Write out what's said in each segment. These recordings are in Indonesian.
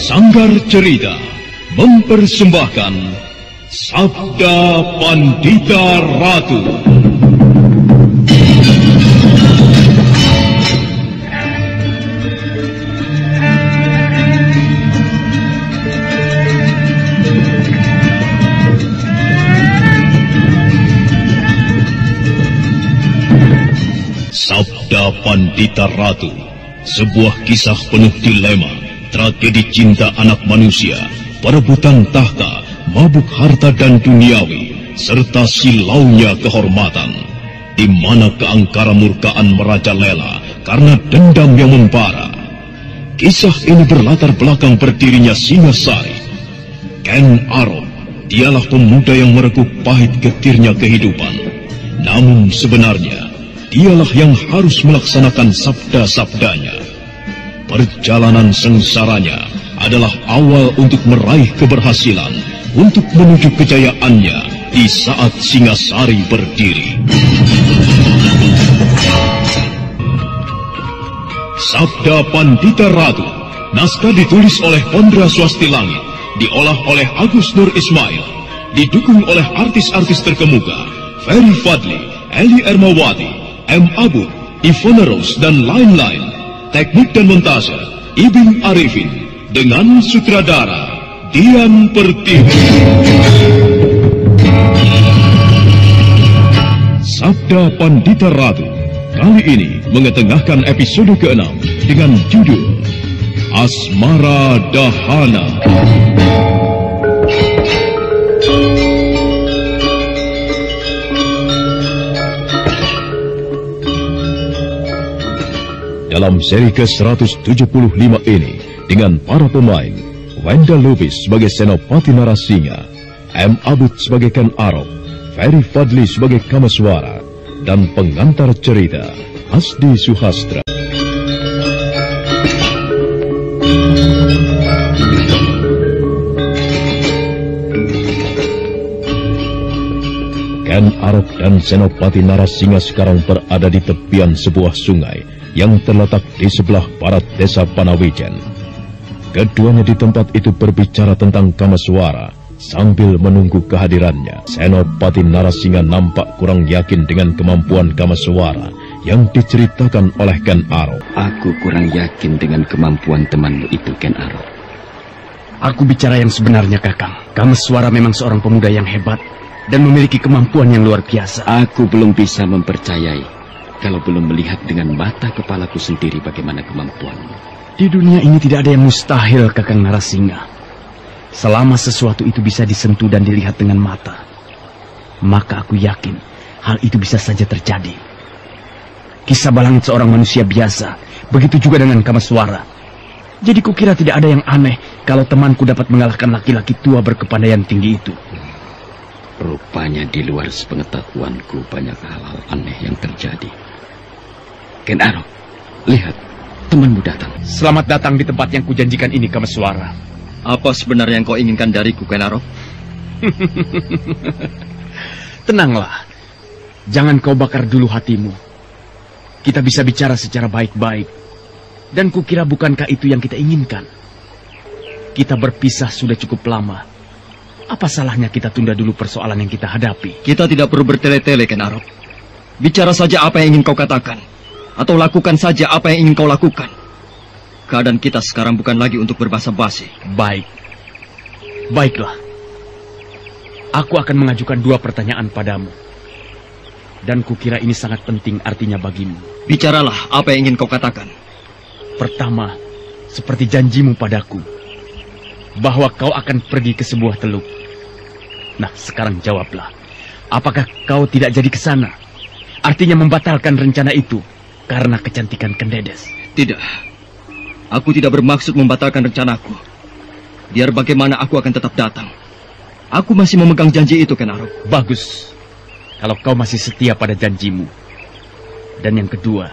Sanggar Cerita mempersembahkan Sabda Pandita Ratu. Sabda Pandita Ratu, sebuah kisah penuh dilema, tragedi cinta anak manusia, perebutan tahta, mabuk harta dan duniawi, serta silaunya kehormatan, di mana keangkara murkaan merajalela karena dendam yang membara. Kisah ini berlatar belakang berdirinya Singasari. Ken Arok, dialah pemuda yang merekuk pahit getirnya kehidupan. Namun sebenarnya, dialah yang harus melaksanakan sabda-sabdanya. Perjalanan sengsaranya adalah awal untuk meraih keberhasilan, untuk menuju kejayaannya di saat Singasari berdiri. Sabda Pandita Ratu, naskah ditulis oleh Pondra Swasti Langit, diolah oleh Agus Nur Ismail, didukung oleh artis-artis terkemuka, Ferry Fadli, Eli Ermawati, M. Abu, Ivona Rose, dan lain-lain. Teknik dan montase Ibing Arifin, dengan sutradara Dian Pertiwi. Sabda Pandita Ratu kali ini mengetengahkan episode ke-6 dengan judul Asmara Dahana. Dalam seri ke-175 ini, dengan para pemain, Wenda Lubis sebagai Senopati Narasinga, M. Abud sebagai Ken Arok, Ferry Fadli sebagai Kamaswara, dan pengantar cerita, Asdi Suhastra. Ken Arok dan Senopati Narasinga sekarang berada di tepian sebuah sungai yang terletak di sebelah barat desa Panawijen. Keduanya di tempat itu berbicara tentang Kamaswara sambil menunggu kehadirannya. Senopati Narasinga nampak kurang yakin dengan kemampuan Kamaswara yang diceritakan oleh Ken Arok. Aku kurang yakin dengan kemampuan temanmu itu, Ken Arok. Aku bicara yang sebenarnya, Kakang. Kamaswara memang seorang pemuda yang hebat dan memiliki kemampuan yang luar biasa. Aku belum bisa mempercayai kalau belum melihat dengan mata kepalaku sendiri bagaimana kemampuanmu. Di dunia ini tidak ada yang mustahil, Kakang Narasinga. Selama sesuatu itu bisa disentuh dan dilihat dengan mata, maka aku yakin hal itu bisa saja terjadi. Kisah Balangit seorang manusia biasa, begitu juga dengan Kamaswara. Jadi kukira tidak ada yang aneh kalau temanku dapat mengalahkan laki-laki tua berkepandaian tinggi itu. Rupanya di luar sepengetahuanku banyak hal-hal aneh yang terjadi. Ken Arok, lihat, temanmu datang. Selamat datang di tempat yang kujanjikan ini, Kamaswara. Apa sebenarnya yang kau inginkan dariku, Ken Arok? Tenanglah, jangan kau bakar dulu hatimu. Kita bisa bicara secara baik-baik. Dan kukira bukankah itu yang kita inginkan? Kita berpisah sudah cukup lama. Apa salahnya kita tunda dulu persoalan yang kita hadapi? Kita tidak perlu bertele-tele, Ken Arok. Bicara saja apa yang ingin kau katakan. Atau lakukan saja apa yang ingin kau lakukan. Keadaan kita sekarang bukan lagi untuk berbasa-basi. Baik. Baiklah. Aku akan mengajukan 2 pertanyaan padamu. Dan kukira ini sangat penting artinya bagimu. Bicaralah apa yang ingin kau katakan. Pertama, seperti janjimu padaku, bahwa kau akan pergi ke sebuah teluk. Nah, sekarang jawablah. Apakah kau tidak jadi ke sana? Artinya membatalkan rencana itu karena kecantikan Kendedes. Tidak. Aku tidak bermaksud membatalkan rencanaku. Biar bagaimana aku akan tetap datang. Aku masih memegang janji itu, Ken Arok. Bagus. Kalau kau masih setia pada janjimu. Dan yang kedua,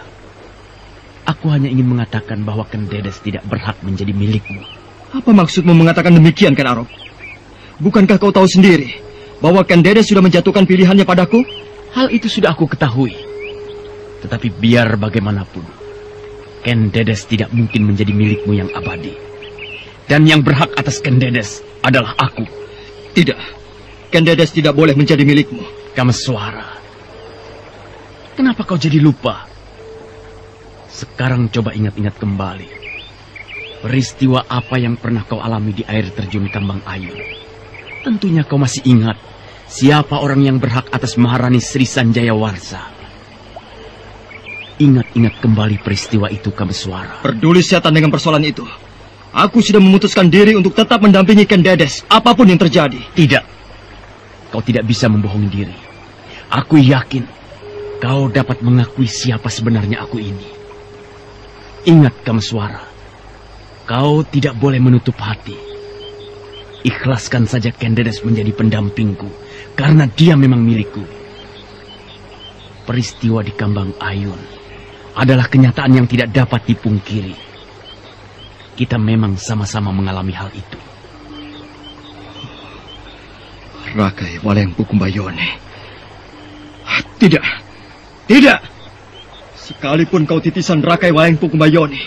aku hanya ingin mengatakan bahwa Kendedes tidak berhak menjadi milikmu. Apa maksudmu mengatakan demikian, Ken Arok? Bukankah kau tahu sendiri bahwa Kendedes sudah menjatuhkan pilihannya padaku? Hal itu sudah aku ketahui. Tetapi biar bagaimanapun, Kendedes tidak mungkin menjadi milikmu yang abadi. Dan yang berhak atas Ken Dedes adalah aku. Tidak. Ken Dedes tidak boleh menjadi milikmu. Kameswara, kenapa kau jadi lupa? Sekarang coba ingat-ingat kembali. Peristiwa apa yang pernah kau alami di air terjun Kambang Ayun? Tentunya kau masih ingat siapa orang yang berhak atas Maharani Sri Sanjaya Warsa. Ingat-ingat kembali peristiwa itu, Kameswara. Peduli setan dengan persoalan itu. Aku sudah memutuskan diri untuk tetap mendampingi Ken Dedes, apapun yang terjadi. Tidak. Kau tidak bisa membohongi diri. Aku yakin kau dapat mengakui siapa sebenarnya aku ini. Ingat, Kameswara. Kau tidak boleh menutup hati. Ikhlaskan saja Ken Dedes menjadi pendampingku, karena dia memang milikku. Peristiwa di Kambang Ayun adalah kenyataan yang tidak dapat dipungkiri. Kita memang sama-sama mengalami hal itu. Rakai Walengpu Kumbayone. Tidak. Tidak. Sekalipun kau titisan Rakai Walengpu Kumbayone,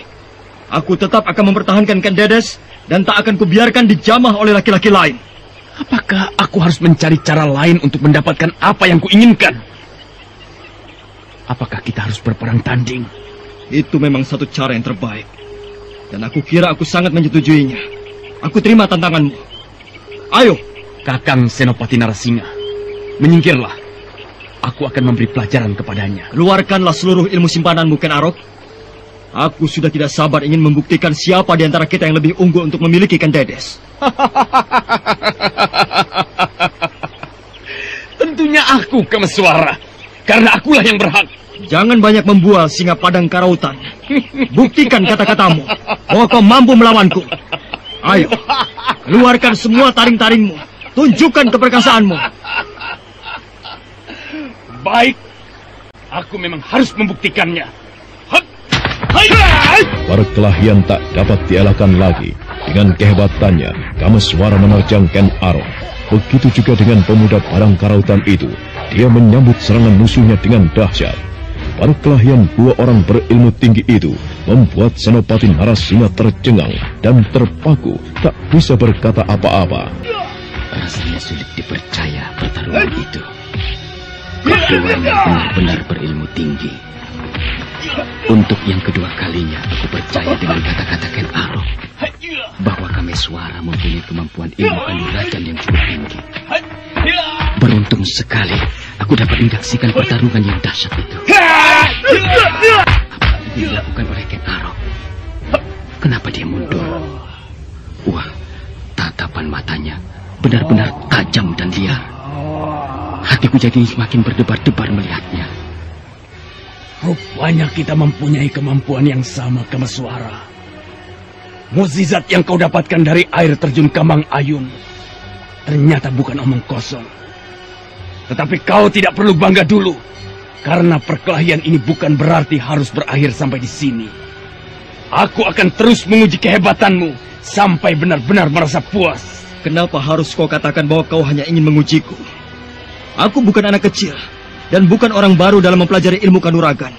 aku tetap akan mempertahankan Ken Dedes dan tak akan kubiarkan dijamah oleh laki-laki lain. Apakah aku harus mencari cara lain untuk mendapatkan apa yang kuinginkan? Apakah kita harus berperang tanding? Itu memang satu cara yang terbaik. Dan aku kira aku sangat menyetujuinya. Aku terima tantanganmu. Ayo. Kakang Senopati Narasingha, menyingkirlah. Aku akan memberi pelajaran kepadanya. Keluarkanlah seluruh ilmu simpananmu, Ken Arok. Aku sudah tidak sabar ingin membuktikan siapa di antara kita yang lebih unggul untuk memiliki Ken Dedes. Tentunya aku, Kameswara. Karena akulah yang berhak. Jangan banyak membual, singa padang karautan. Buktikan kata-katamu bahwa kau mampu melawanku. Ayo, keluarkan semua taring-taringmu. Tunjukkan keperkasaanmu. Baik, aku memang harus membuktikannya. Perkelahian tak dapat dielakkan lagi. Dengan kehebatannya, Kameswara menerjang Ken Arok. Begitu juga dengan pemuda padang karautan itu. Dia menyambut serangan musuhnya dengan dahsyat. Perkelahian dua orang berilmu tinggi itu membuat Senopati Narasingha tercengang dan terpaku, tak bisa berkata apa-apa. Rasanya sulit dipercaya pertarungan itu. Keduanya benar-benar berilmu tinggi. Untuk yang kedua kalinya aku percaya dengan kata-kata Ken Arok bahwa Kameswara mempunyai kemampuan ilmu kanuragan yang cukup tinggi. Beruntung sekali aku dapat menyaksikan pertarungan yang dahsyat itu. Apa yang dilakukan oleh Ken Arok? Kenapa dia mundur? Wah, tatapan matanya benar-benar tajam dan liar. Hatiku jadi semakin berdebar-debar melihatnya. Rupanya kita mempunyai kemampuan yang sama, Kameswara. Mukjizat yang kau dapatkan dari air terjun Kambang Ayun ternyata bukan omong kosong. Tetapi kau tidak perlu bangga dulu, karena perkelahian ini bukan berarti harus berakhir sampai di sini. Aku akan terus menguji kehebatanmu sampai benar-benar merasa puas. Kenapa harus kau katakan bahwa kau hanya ingin mengujiku? Aku bukan anak kecil dan bukan orang baru dalam mempelajari ilmu kanuragan.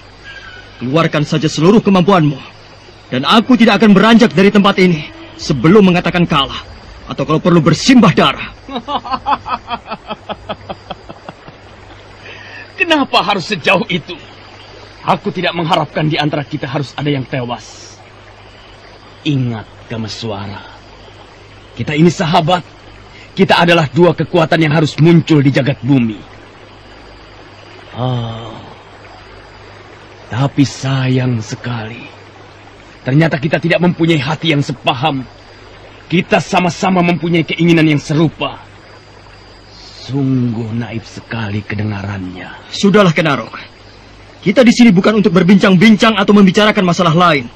Keluarkan saja seluruh kemampuanmu, dan aku tidak akan beranjak dari tempat ini sebelum mengatakan kalah, atau kalau perlu bersimbah darah. Kenapa harus sejauh itu? Aku tidak mengharapkan di antara kita harus ada yang tewas. Ingat, Kameswara, kita ini sahabat. Kita adalah dua kekuatan yang harus muncul di jagat bumi. Tapi sayang sekali. Ternyata kita tidak mempunyai hati yang sepaham. Kita sama-sama mempunyai keinginan yang serupa. Sungguh naif sekali kedengarannya. Sudahlah, Ken Arok. Kita di sini bukan untuk berbincang-bincang atau membicarakan masalah lain.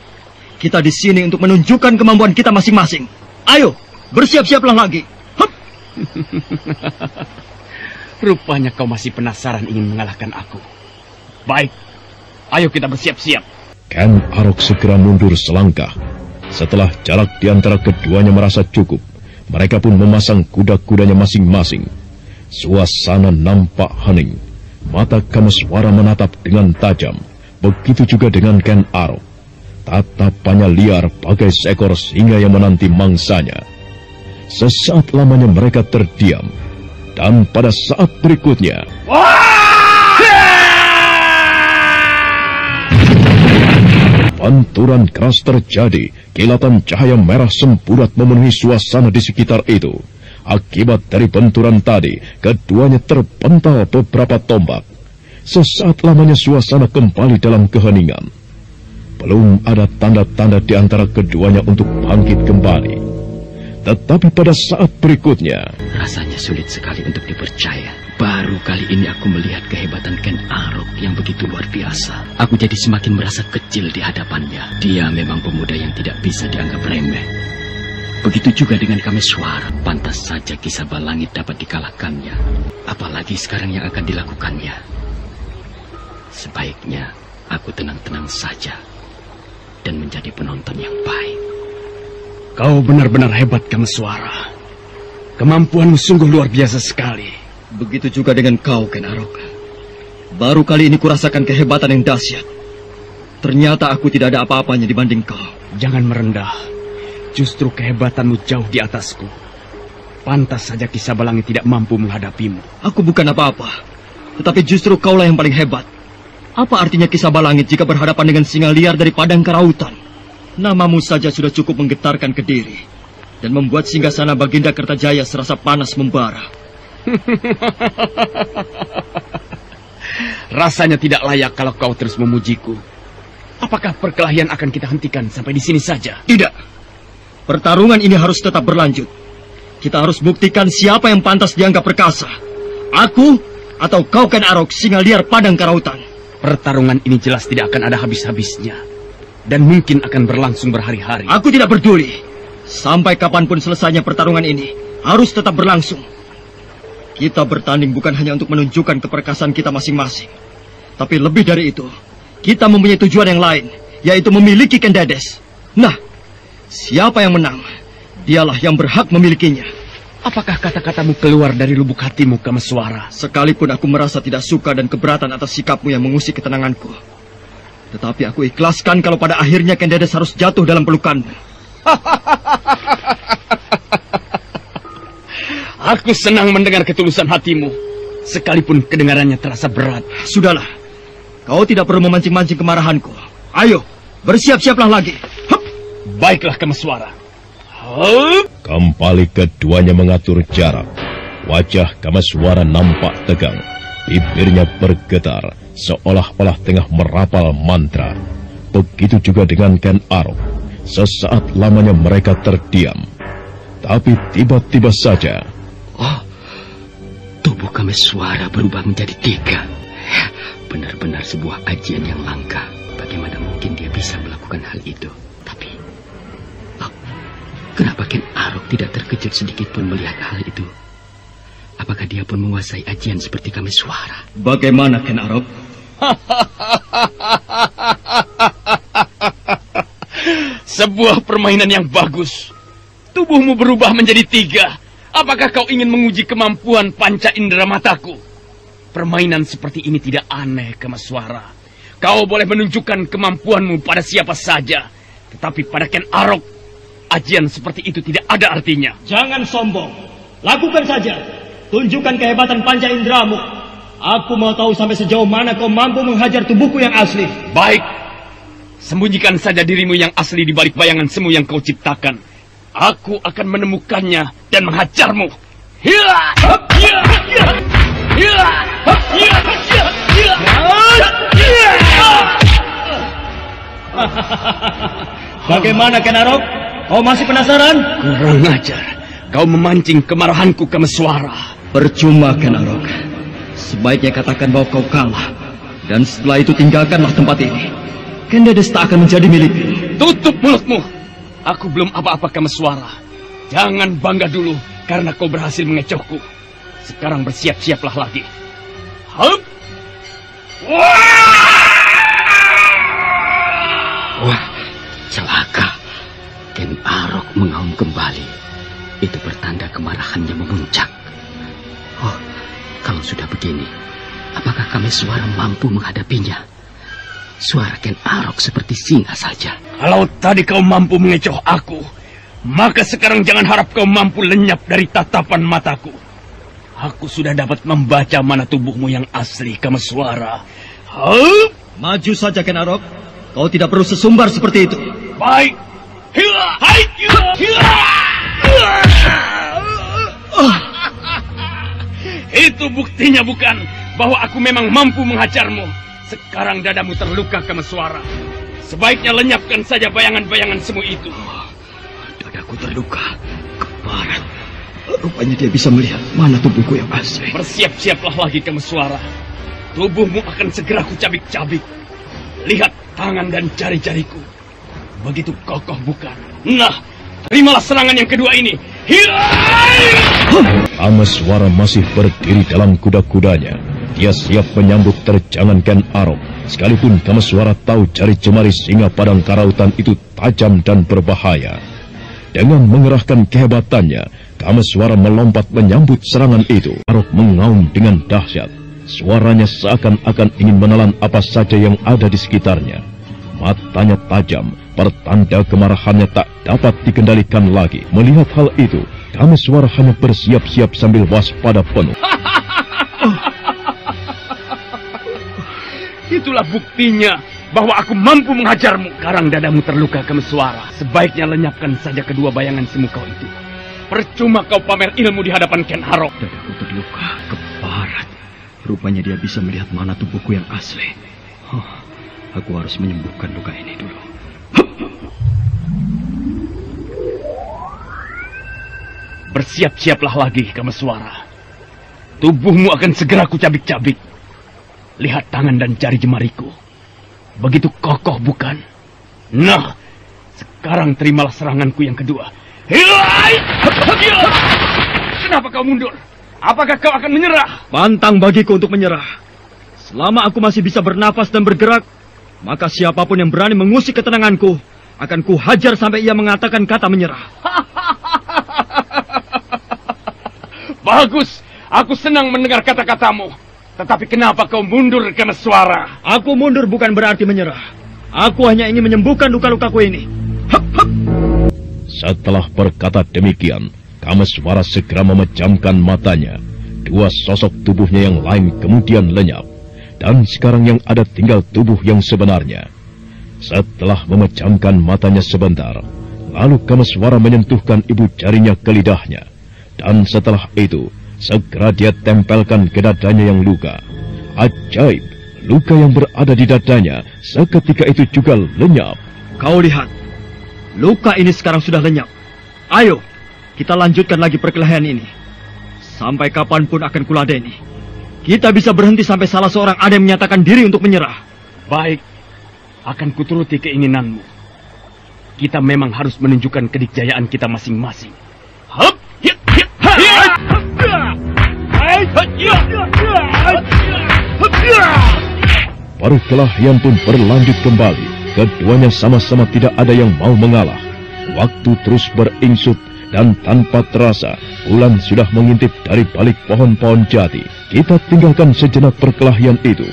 Kita di sini untuk menunjukkan kemampuan kita masing-masing. Ayo, bersiap-siaplah lagi. Hup. Rupanya kau masih penasaran ingin mengalahkan aku. Baik, ayo kita bersiap-siap. Ken Arok segera mundur selangkah. Setelah jarak di antara keduanya merasa cukup, mereka pun memasang kuda-kudanya masing-masing. Suasana nampak hening. Mata Kameswara menatap dengan tajam. Begitu juga dengan Ken Arok. Tatapannya liar bagai seekor singa yang menanti mangsanya. Sesaat lamanya mereka terdiam, dan pada saat berikutnya, panturan keras terjadi. Kilatan cahaya merah semburat memenuhi suasana di sekitar itu. Akibat dari benturan tadi, keduanya terpental beberapa tombak. Sesaat lamanya suasana kembali dalam keheningan. Belum ada tanda-tanda di antara keduanya untuk bangkit kembali. Tetapi pada saat berikutnya, rasanya sulit sekali untuk dipercaya. Baru kali ini aku melihat kehebatan Ken Arok yang begitu luar biasa. Aku jadi semakin merasa kecil di hadapannya. Dia memang pemuda yang tidak bisa dianggap remeh. Begitu juga dengan Kameswara. Pantas saja Kisah Balangit dapat dikalahkannya. Apalagi sekarang yang akan dilakukannya. Sebaiknya aku tenang-tenang saja dan menjadi penonton yang baik. Kau benar-benar hebat, Kameswara. Kemampuanmu sungguh luar biasa sekali. Begitu juga dengan kau, Ken Arok. Baru kali ini kurasakan kehebatan yang dahsyat. Ternyata aku tidak ada apa-apanya dibanding kau. Jangan merendah. Justru kehebatanmu jauh di atasku. Pantas saja Kisah Balangit tidak mampu menghadapimu. Aku bukan apa-apa, tetapi justru kaulah yang paling hebat. Apa artinya Kisah Balangit jika berhadapan dengan singa liar dari padang karautan? Namamu saja sudah cukup menggetarkan Kediri dan membuat singgasana Baginda Kertajaya serasa panas membara. Rasanya tidak layak kalau kau terus memujiku. Apakah perkelahian akan kita hentikan sampai di sini saja? Tidak. Pertarungan ini harus tetap berlanjut. Kita harus buktikan siapa yang pantas dianggap perkasa. Aku atau kau, Ken Arok, singa liar padang karautan. Pertarungan ini jelas tidak akan ada habis-habisnya. Dan mungkin akan berlangsung berhari-hari. Aku tidak peduli. Sampai kapanpun selesainya pertarungan ini, harus tetap berlangsung. Kita bertanding bukan hanya untuk menunjukkan keperkasaan kita masing-masing. Tapi lebih dari itu, kita mempunyai tujuan yang lain, yaitu memiliki Ken Dedes. Nah, siapa yang menang, dialah yang berhak memilikinya. Apakah kata-katamu keluar dari lubuk hatimu, Kameswara? Sekalipun aku merasa tidak suka dan keberatan atas sikapmu yang mengusik ketenanganku. Tetapi aku ikhlaskan kalau pada akhirnya Ken Dedes harus jatuh dalam pelukanmu. Aku senang mendengar ketulusan hatimu. Sekalipun kedengarannya terasa berat. Sudahlah, kau tidak perlu memancing-mancing kemarahanku. Ayo, bersiap-siaplah lagi. Hup. Baiklah, Kameswara. Kembali keduanya mengatur jarak. Wajah Kameswara nampak tegang. Bibirnya bergetar, seolah-olah tengah merapal mantra. Begitu juga dengan Ken Arok. Sesaat lamanya mereka terdiam. Tapi tiba-tiba saja, oh, tubuh Kameswara berubah menjadi 3. Benar-benar sebuah ajian yang langka. Bagaimana mungkin dia bisa melakukan hal itu? Tapi, kenapa Ken Arok tidak terkejut sedikit pun melihat hal itu? Apakah dia pun menguasai ajian seperti Kameswara? Bagaimana, Ken Arok? Sebuah permainan yang bagus. Tubuhmu berubah menjadi 3. Apakah kau ingin menguji kemampuan panca indera mataku? Permainan seperti ini tidak aneh, Kameswara. Kau boleh menunjukkan kemampuanmu pada siapa saja. Tetapi pada Ken Arok, ajian seperti itu tidak ada artinya. Jangan sombong. Lakukan saja. Tunjukkan kehebatan panca inderamu. Aku mau tahu sampai sejauh mana kau mampu menghajar tubuhku yang asli. Baik. Sembunyikan saja dirimu yang asli di balik bayangan semu yang kau ciptakan. Aku akan menemukannya dan menghajarmu. Bagaimana, Ken Arok? Kau masih penasaran? Kurang ajar. Kau memancing kemarahanku, Kameswara. Percuma, Ken Arok. Sebaiknya katakan bahwa kau kalah. Dan setelah itu tinggalkanlah tempat ini. Ken Dedes tak akan menjadi milikmu. Tutup mulutmu. Aku belum apa-apa, Kameswara. Jangan bangga dulu karena kau berhasil mengecohku. Sekarang bersiap-siaplah lagi. Hup! Wah, celaka. Ken Arok mengaum kembali. Itu pertanda kemarahannya memuncak. Kalau sudah begini, apakah Kameswara mampu menghadapinya? Suara Ken Arok seperti singa saja. Kalau tadi kau mampu mengecoh aku, maka sekarang jangan harap kau mampu lenyap dari tatapan mataku. Aku sudah dapat membaca mana tubuhmu yang asli, Kameswara. Maju saja, Ken Arok. Kau tidak perlu sesumbar seperti itu. Baik. Itu buktinya bukan bahwa aku memang mampu menghajarmu. Sekarang dadamu terluka, Kameswara. Sebaiknya lenyapkan saja bayangan-bayangan semu itu. Dadaku terluka, keparat. Rupanya dia bisa melihat mana tubuhku yang asli. Bersiap-siaplah lagi, Kameswara. Tubuhmu akan segera kucabik-cabik. Lihat tangan dan jari-jariku. Begitu kokoh bukan? Nah, terimalah serangan yang kedua ini. Kameswara masih berdiri dalam kuda-kudanya. Dia siap menyambut terjangan Ken Arok. Sekalipun Kameswara tahu jari jemari singa padang karautan itu tajam dan berbahaya. Dengan mengerahkan kehebatannya, Kameswara melompat menyambut serangan itu. Arok mengaum dengan dahsyat. Suaranya seakan-akan ingin menelan apa saja yang ada di sekitarnya. Matanya tajam, pertanda kemarahannya tak dapat dikendalikan lagi. Melihat hal itu, Kameswara hanya bersiap-siap sambil waspada penuh. Itulah buktinya bahwa aku mampu menghajarmu. Sekarang dadamu terluka, Kameswara. Sebaiknya lenyapkan saja kedua bayangan semu kau itu. Percuma kau pamer ilmu di hadapan Ken Arok. Dadaku terluka, keparat. Rupanya dia bisa melihat mana tubuhku yang asli. Aku harus menyembuhkan luka ini dulu. Bersiap-siaplah lagi, Kameswara. Tubuhmu akan segera kucabik-cabik. Lihat tangan dan jari jemariku. Begitu kokoh bukan? Nah, sekarang terimalah seranganku yang kedua. Kenapa kau mundur? Apakah kau akan menyerah? Pantang bagiku untuk menyerah. Selama aku masih bisa bernapas dan bergerak, maka siapapun yang berani mengusik ketenanganku, akan kuhajar sampai ia mengatakan kata menyerah. Bagus, aku senang mendengar kata-katamu. Tetapi kenapa kau mundur, Kameswara? Aku mundur bukan berarti menyerah. Aku hanya ingin menyembuhkan luka-lukaku ini. Setelah berkata demikian, Kameswara segera memejamkan matanya. Dua sosok tubuhnya yang lain kemudian lenyap. Dan sekarang yang ada tinggal tubuh yang sebenarnya. Setelah memejamkan matanya sebentar, lalu Kameswara menyentuhkan ibu jarinya ke lidahnya. Dan setelah itu, segera dia tempelkan ke dadanya yang luka. Ajaib, luka yang berada di dadanya seketika itu juga lenyap. Kau lihat, luka ini sekarang sudah lenyap. Ayo, kita lanjutkan lagi perkelahian ini. Sampai kapanpun akan kuladeni. Kita bisa berhenti sampai salah seorang ada yang menyatakan diri untuk menyerah. Baik, akan kuturuti keinginanmu. Kita memang harus menunjukkan kedikjayaan kita masing-masing. Perkelahian pun berlanjut kembali. Keduanya sama-sama tidak ada yang mau mengalah. Waktu terus beringsut dan tanpa terasa bulan sudah mengintip dari balik pohon-pohon jati. Kita tinggalkan sejenak perkelahian itu.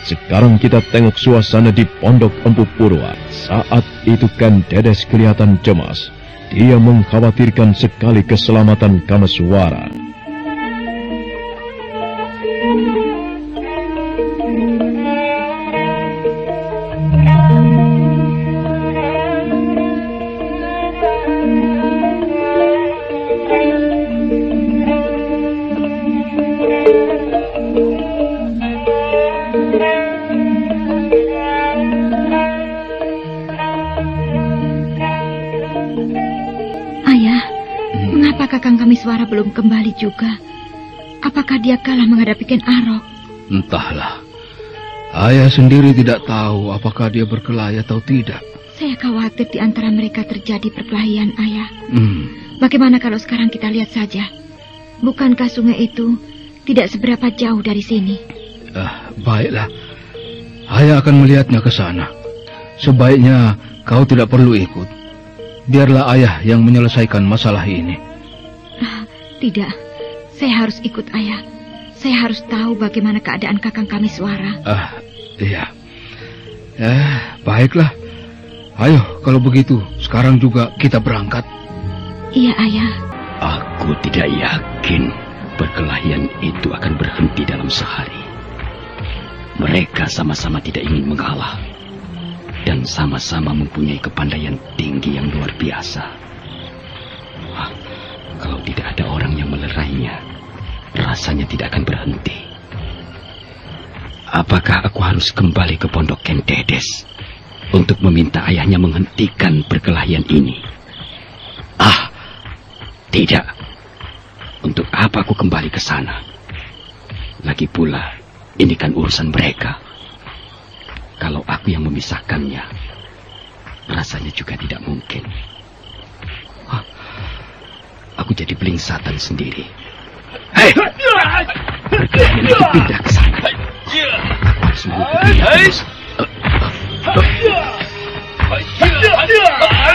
Sekarang kita tengok suasana di Pondok Empu Purwa. Saat itu kan Dedes kelihatan cemas. Dia mengkhawatirkan sekali keselamatan Kameswara. Kakang Kameswara belum kembali juga. Apakah dia kalah menghadapi Ken Arok? Entahlah. Ayah sendiri tidak tahu apakah dia berkelahi atau tidak. Saya khawatir di antara mereka terjadi perkelahian, Ayah. Bagaimana kalau sekarang kita lihat saja? Bukankah sungai itu tidak seberapa jauh dari sini? Baiklah. Ayah akan melihatnya ke sana. Sebaiknya kau tidak perlu ikut. Biarlah ayah yang menyelesaikan masalah ini. Tidak, saya harus ikut ayah. Saya harus tahu bagaimana keadaan Kakang Kameswara. Iya. Baiklah. Ayo, kalau begitu, sekarang juga kita berangkat. Iya, Ayah. Aku tidak yakin perkelahian itu akan berhenti dalam sehari. Mereka sama-sama tidak ingin mengalah. Dan sama-sama mempunyai kepandaian tinggi yang luar biasa. Kalau tidak ada orang yang melerainya, rasanya tidak akan berhenti. Apakah aku harus kembali ke pondok Ken Dedes untuk meminta ayahnya menghentikan perkelahian ini? Tidak. Untuk apa aku kembali ke sana? Lagi pula, ini kan urusan mereka. Kalau aku yang memisahkannya, rasanya juga tidak mungkin. Aku jadi belingsatan sendiri. Hei! Perkelahian itu pindah ke sana. Aku harus mengikutinya.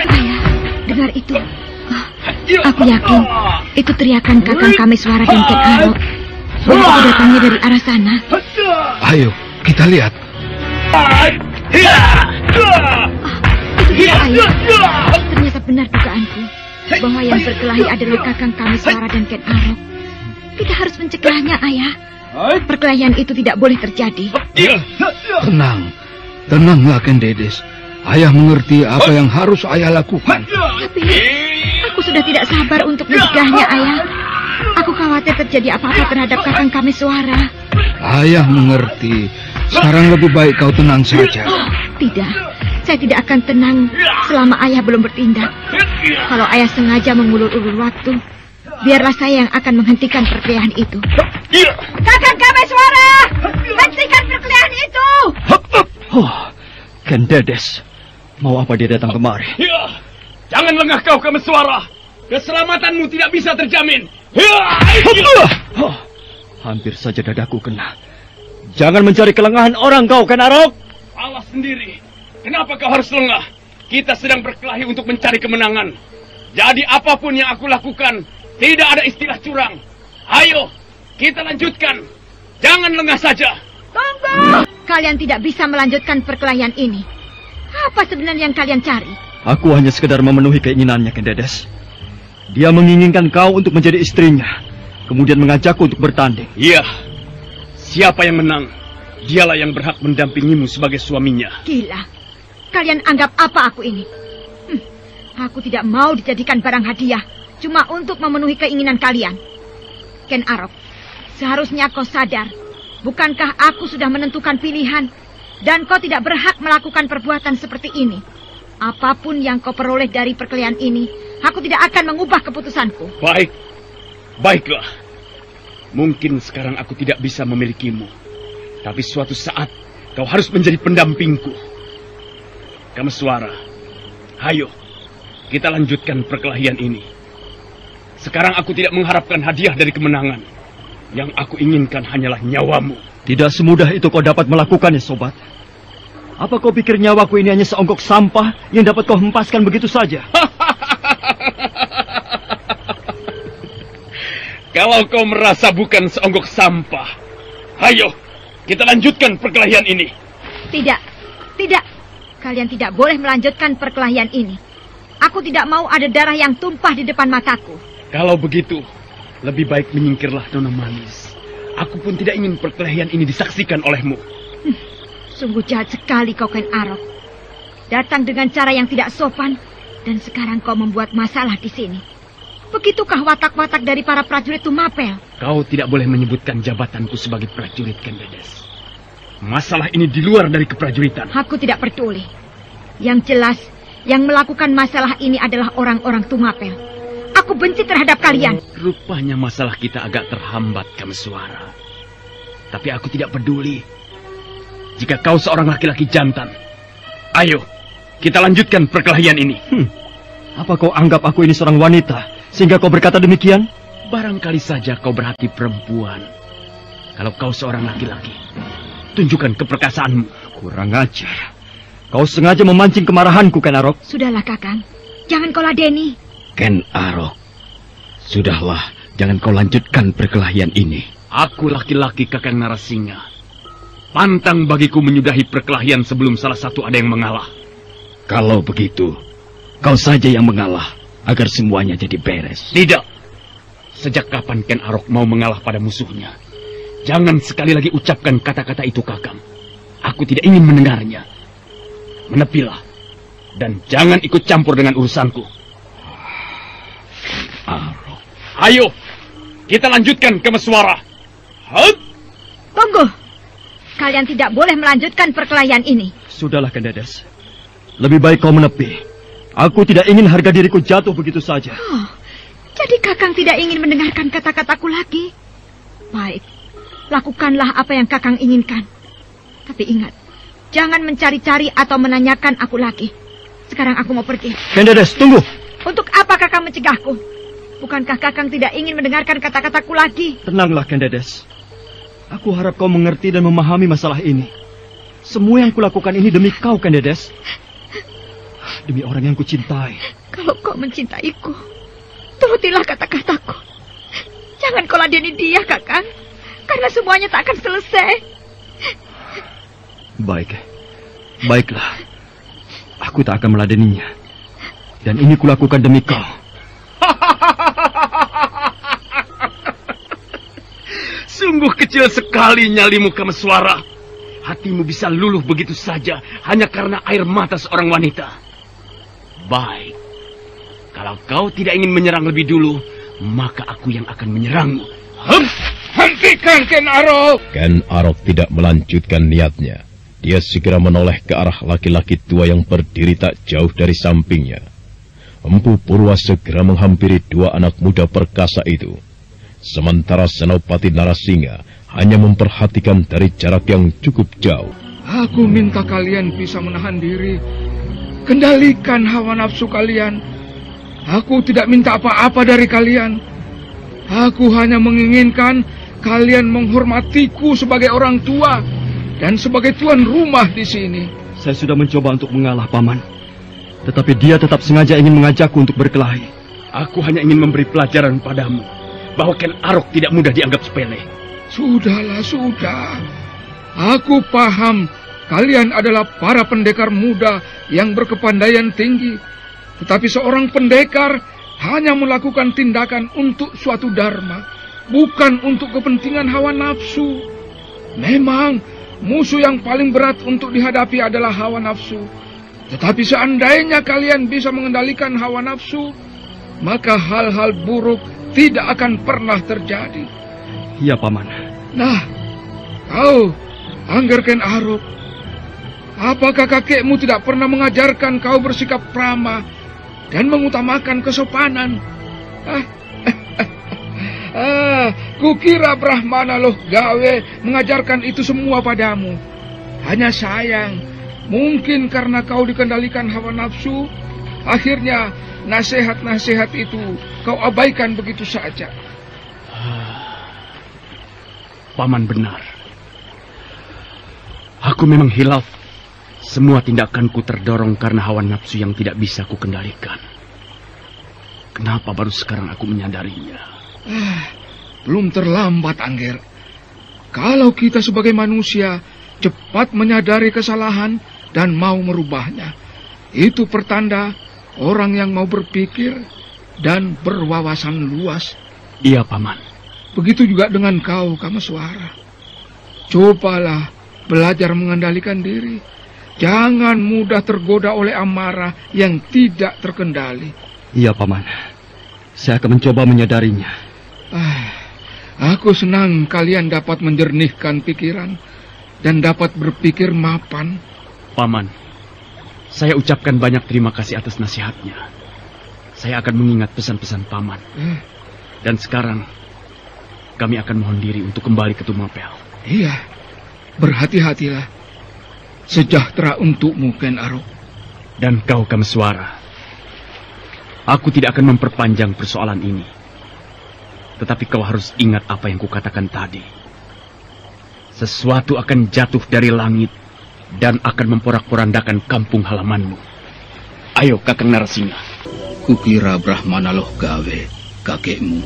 Ayah, dengar itu. Aku yakin itu teriakan Kakang Kameswara dan Ken Arok. Mereka datangnya dari arah sana. Ayo, kita lihat. Itu dia, Ayah. Ternyata benar dugaanku bahwa yang berkelahi adalah Kakang Kameswara dan Ken Arok. Kita harus mencegahnya, Ayah. Perkelahian itu tidak boleh terjadi. Tenanglah Ken Dedes. Ayah mengerti apa yang harus ayah lakukan. Tapi aku sudah tidak sabar untuk mencegahnya, Ayah. Aku khawatir terjadi apa-apa terhadap Kakang Kameswara. Ayah mengerti. Sekarang lebih baik kau tenang saja. Tidak, saya tidak akan tenang selama Ayah belum bertindak. Kalau Ayah sengaja mengulur-ulur waktu, biarlah saya yang akan menghentikan perkelahian itu. Kakang Kameswara, hentikan perkelahian itu! Ken Dedes, mau apa dia datang kemari? Jangan lengah kau, Kameswara. Keselamatanmu tidak bisa terjamin. Hampir saja dadaku kena. Jangan mencari kelengahan orang kau, Ken Arok. Allah sendiri. Kenapa kau harus lengah? Kita sedang berkelahi untuk mencari kemenangan. Jadi apapun yang aku lakukan, tidak ada istilah curang. Ayo, kita lanjutkan. Jangan lengah saja. Tunggu! Kalian tidak bisa melanjutkan perkelahian ini. Apa sebenarnya yang kalian cari? Aku hanya sekedar memenuhi keinginannya, Ken Dedes. Dia menginginkan kau untuk menjadi istrinya, kemudian mengajakku untuk bertanding. Iya. Siapa yang menang, dialah yang berhak mendampingimu sebagai suaminya. Gila. Kalian anggap apa aku ini? Aku tidak mau dijadikan barang hadiah cuma untuk memenuhi keinginan kalian. Ken Arok, seharusnya kau sadar, bukankah aku sudah menentukan pilihan dan kau tidak berhak melakukan perbuatan seperti ini. Apapun yang kau peroleh dari perkelahian ini, aku tidak akan mengubah keputusanku. Baiklah. Mungkin sekarang aku tidak bisa memilikimu, tapi suatu saat kau harus menjadi pendampingku. Kameswara, ayo, kita lanjutkan perkelahian ini. Sekarang aku tidak mengharapkan hadiah dari kemenangan. Yang aku inginkan hanyalah nyawamu. Tidak semudah itu kau dapat melakukannya, sobat. Apa kau pikir nyawaku ini hanya seonggok sampah yang dapat kau hempaskan begitu saja? Kalau kau merasa bukan seonggok sampah, ayo, kita lanjutkan perkelahian ini. Tidak. Kalian tidak boleh melanjutkan perkelahian ini. Aku tidak mau ada darah yang tumpah di depan mataku. Kalau begitu, lebih baik menyingkirlah, Nona Manis. Aku pun tidak ingin perkelahian ini disaksikan olehmu. Sungguh jahat sekali kau, Ken Arok. Datang dengan cara yang tidak sopan, dan sekarang kau membuat masalah di sini. Begitukah watak-watak dari para prajurit Tumapel? Kau tidak boleh menyebutkan jabatanku sebagai prajurit, Ken Dedes. Masalah ini di luar dari keprajuritan. Aku tidak peduli. Yang jelas, yang melakukan masalah ini adalah orang-orang Tumapel. Aku benci terhadap kalian. Rupanya masalah kita agak terhambat, Kameswara. Tapi aku tidak peduli. Jika kau seorang laki-laki jantan, ayo, kita lanjutkan perkelahian ini. Apa kau anggap aku ini seorang wanita, sehingga kau berkata demikian? Barangkali saja kau berhati perempuan. Kalau kau seorang laki-laki, tunjukkan keperkasaanmu. Kurang ajar. Kau sengaja memancing kemarahanku, Ken Arok. Sudahlah, Kakang. Jangan kau ladeni. Ken Arok, sudahlah, jangan kau lanjutkan perkelahian ini. Aku laki-laki Kakang Narasingha. Pantang bagiku menyudahi perkelahian sebelum salah satu ada yang mengalah. Kalau begitu, kau saja yang mengalah agar semuanya jadi beres. Tidak. Sejak kapan Ken Arok mau mengalah pada musuhnya? Jangan sekali lagi ucapkan kata-kata itu, Kakang. Aku tidak ingin mendengarnya. Menepilah. Dan jangan ikut campur dengan urusanku. Arok. Ayo, kita lanjutkan ke Meswara. Hut! Tunggu. Kalian tidak boleh melanjutkan perkelahian ini. Sudahlah, Kendedes. Lebih baik kau menepi. Aku tidak ingin harga diriku jatuh begitu saja. Oh, jadi Kakang tidak ingin mendengarkan kata-kataku lagi? Baik, lakukanlah apa yang Kakang inginkan. Tapi ingat, jangan mencari-cari atau menanyakan aku lagi. Sekarang aku mau pergi. Kendedes, tunggu. Untuk apa Kakang mencegahku? Bukankah Kakang tidak ingin mendengarkan kata-kataku lagi? Tenanglah, Kendedes. Aku harap kau mengerti dan memahami masalah ini. Semua yang kulakukan ini demi kau, Kendedes. Demi orang yang kucintai. Kalau kau mencintaiku, turutilah kata-kataku. Jangan kau ladeni dia, Kakang. Karena semuanya tak akan selesai. Baik. Baiklah. Aku tak akan meladeninya. Dan ini kulakukan demi kau. Sungguh kecil sekali nyalimu, Kameswara. Hatimu bisa luluh begitu saja hanya karena air mata seorang wanita. Baik. Kalau kau tidak ingin menyerang lebih dulu, maka aku yang akan menyerangmu. Hentikan Ken Arok! Ken Arok tidak melanjutkan niatnya. Dia segera menoleh ke arah laki-laki tua yang berdiri tak jauh dari sampingnya. Empu Purwa segera menghampiri dua anak muda perkasa itu. Sementara Senopati Narasingha hanya memperhatikan dari jarak yang cukup jauh. Aku minta kalian bisa menahan diri. Kendalikan hawa nafsu kalian. Aku tidak minta apa-apa dari kalian. Aku hanya menginginkan kalian menghormatiku sebagai orang tua dan sebagai tuan rumah di sini. Saya sudah mencoba untuk mengalah, Paman. Tetapi dia tetap sengaja ingin mengajakku untuk berkelahi. Aku hanya ingin memberi pelajaran padamu bahwa Ken Arok tidak mudah dianggap sepele. Sudahlah, sudah. Aku paham kalian adalah para pendekar muda yang berkepandaian tinggi. Tetapi seorang pendekar hanya melakukan tindakan untuk suatu dharma, bukan untuk kepentingan hawa nafsu. Memang musuh yang paling berat untuk dihadapi adalah hawa nafsu. Tetapi seandainya kalian bisa mengendalikan hawa nafsu, maka hal-hal buruk tidak akan pernah terjadi. Iya, Paman. Nah, kau, Angger Ken Arok, apakah kakekmu tidak pernah mengajarkan kau bersikap ramah dan mengutamakan kesopanan? Kukira Brahmana Loh Gawe mengajarkan itu semua padamu. Hanya sayang, mungkin karena kau dikendalikan hawa nafsu, akhirnya nasihat-nasihat itu kau abaikan begitu saja. Paman benar. Aku memang hilaf. Semua tindakanku terdorong karena hawa nafsu yang tidak bisa kukendalikan. Kenapa baru sekarang aku menyadarinya? Belum terlambat, Angger. Kalau kita sebagai manusia cepat menyadari kesalahan dan mau merubahnya, itu pertanda orang yang mau berpikir dan berwawasan luas. Iya, Paman. Begitu juga dengan kau, Kameswara. Cobalah belajar mengendalikan diri. Jangan mudah tergoda oleh amarah yang tidak terkendali. Iya, Paman. Saya akan mencoba menyadarinya. Aku senang kalian dapat menjernihkan pikiran dan dapat berpikir mapan. Paman, saya ucapkan banyak terima kasih atas nasihatnya. Saya akan mengingat pesan-pesan Paman. Dan sekarang, kami akan mohon diri untuk kembali ke Tumapel. Iya, berhati-hatilah. Sejahtera untukmu, Ken Arok. Dan kau, Kameswara. Aku tidak akan memperpanjang persoalan ini. Tetapi kau harus ingat apa yang kukatakan tadi. Sesuatu akan jatuh dari langit dan akan memporak-porandakan kampung halamanmu. Ayo, Kakang Narasingha. Kukira Brahmana Loh Gawe, kakekmu,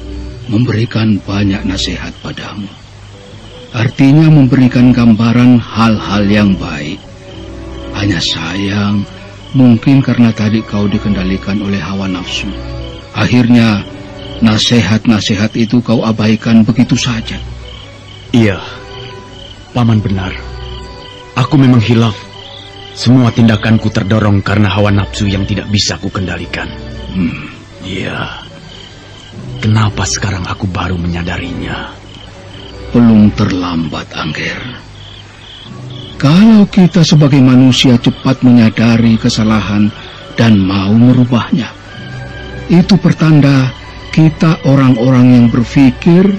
memberikan banyak nasihat padamu. Artinya memberikan gambaran hal-hal yang baik. Hanya sayang, mungkin karena tadi kau dikendalikan oleh hawa nafsu. Akhirnya, nasihat-nasihat itu kau abaikan begitu saja. Iya, Paman benar. Aku memang hilaf. Semua tindakanku terdorong karena hawa nafsu yang tidak bisa kukendalikan. Iya. Kenapa sekarang aku baru menyadarinya? Belum terlambat, Angger. Kalau kita sebagai manusia cepat menyadari kesalahan dan mau merubahnya, itu pertanda kita orang-orang yang berpikir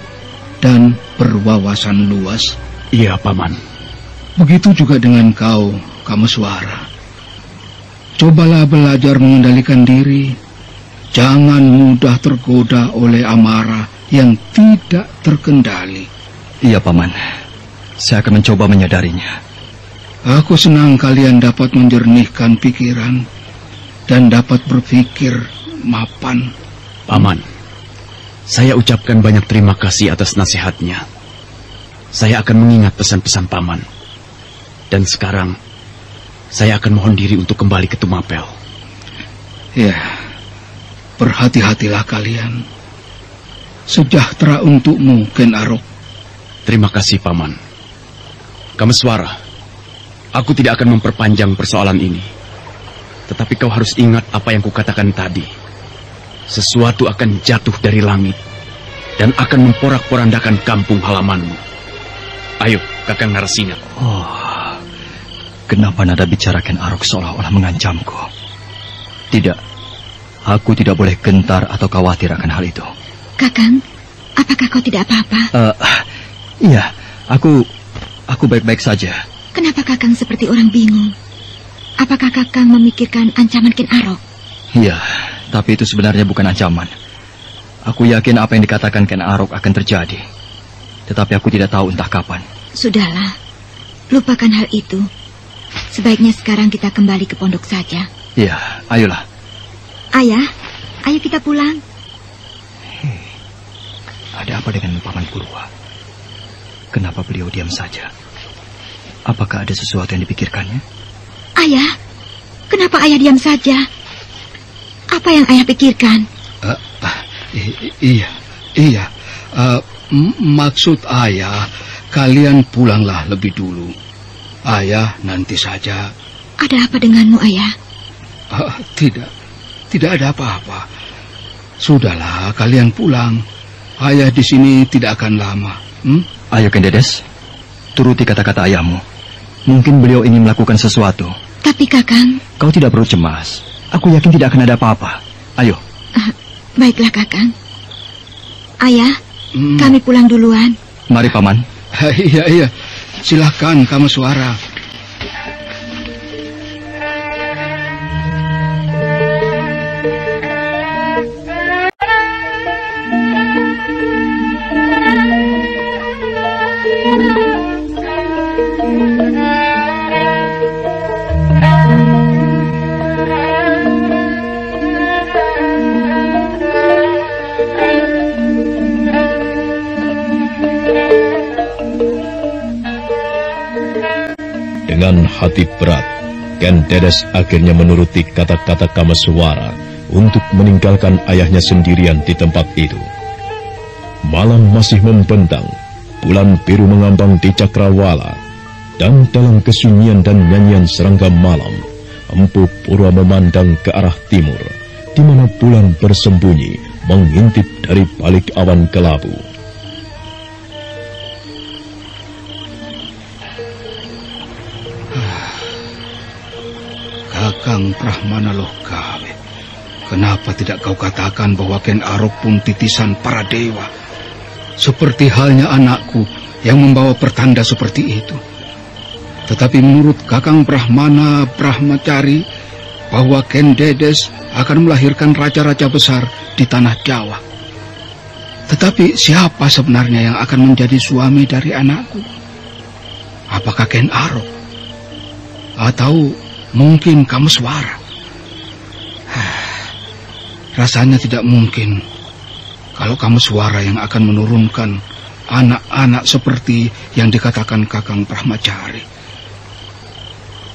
dan berwawasan luas. Iya, Paman. Begitu juga dengan kau, Kameswara. Cobalah belajar mengendalikan diri. Jangan mudah tergoda oleh amarah yang tidak terkendali. Iya, Paman. Saya akan mencoba menyadarinya. Aku senang kalian dapat menjernihkan pikiran dan dapat berpikir mapan. Paman, saya ucapkan banyak terima kasih atas nasihatnya. Saya akan mengingat pesan-pesan Paman. Dan sekarang, saya akan mohon diri untuk kembali ke Tumapel. Ya, berhati-hatilah kalian. Sejahtera untukmu, Ken Arok. Terima kasih, Paman. Kameswara, aku tidak akan memperpanjang persoalan ini. Tetapi kau harus ingat apa yang kukatakan tadi. Sesuatu akan jatuh dari langit dan akan memporak-porandakan kampung halamanmu. Ayo, Kakang Narasinga. Oh, kenapa nada bicara Ken Arok seolah-olah mengancamku? Tidak, aku tidak boleh gentar atau khawatir akan hal itu. Kakang, apakah kau tidak apa-apa? Iya, aku baik-baik saja. Kenapa Kakang seperti orang bingung? Apakah Kakang memikirkan ancaman Ken Arok? Iya, tapi itu sebenarnya bukan ancaman. Aku yakin apa yang dikatakan Ken Arok akan terjadi. Tetapi aku tidak tahu entah kapan. Sudahlah, lupakan hal itu. Sebaiknya sekarang kita kembali ke pondok saja. Iya, ayolah. Ayah, ayo kita pulang. Ada apa dengan Paman Purwa? Kenapa beliau diam saja? Apakah ada sesuatu yang dipikirkannya? Ayah, kenapa ayah diam saja? Apa yang ayah pikirkan? Iya. Maksud ayah, kalian pulanglah lebih dulu. Ayah nanti saja. Ada apa denganmu, ayah? Tidak ada apa-apa. Sudahlah, kalian pulang. Ayah di sini tidak akan lama. Ayo, Ken Dedes, turuti kata-kata ayahmu. Mungkin beliau ingin melakukan sesuatu. Tapi Kakang... Kau tidak perlu cemas. Aku yakin tidak akan ada apa-apa. Ayo. Baiklah, Kakang. Ayah, kami pulang duluan. Mari, Paman. Iya. Silahkan, Kameswara. Dengan hati berat, Ken Dedes akhirnya menuruti kata-kata Kameswara untuk meninggalkan ayahnya sendirian di tempat itu. Malam masih membentang, bulan biru mengambang di cakrawala, dan dalam kesunyian dan nyanyian serangga malam, Empu Purwa memandang ke arah timur, di mana bulan bersembunyi mengintip dari balik awan kelabu. Kakang Brahmana Lokawe, kenapa tidak kau katakan bahwa Ken Arok pun titisan para dewa? Seperti halnya anakku yang membawa pertanda seperti itu. Tetapi menurut Kakang Brahmana Brahmacari, bahwa Ken Dedes akan melahirkan raja-raja besar di tanah Jawa. Tetapi siapa sebenarnya yang akan menjadi suami dari anakku? Apakah Ken Arok? Atau mungkin Kameswara? Rasanya tidak mungkin kalau Kameswara yang akan menurunkan anak-anak seperti yang dikatakan Kakang Brahmacari.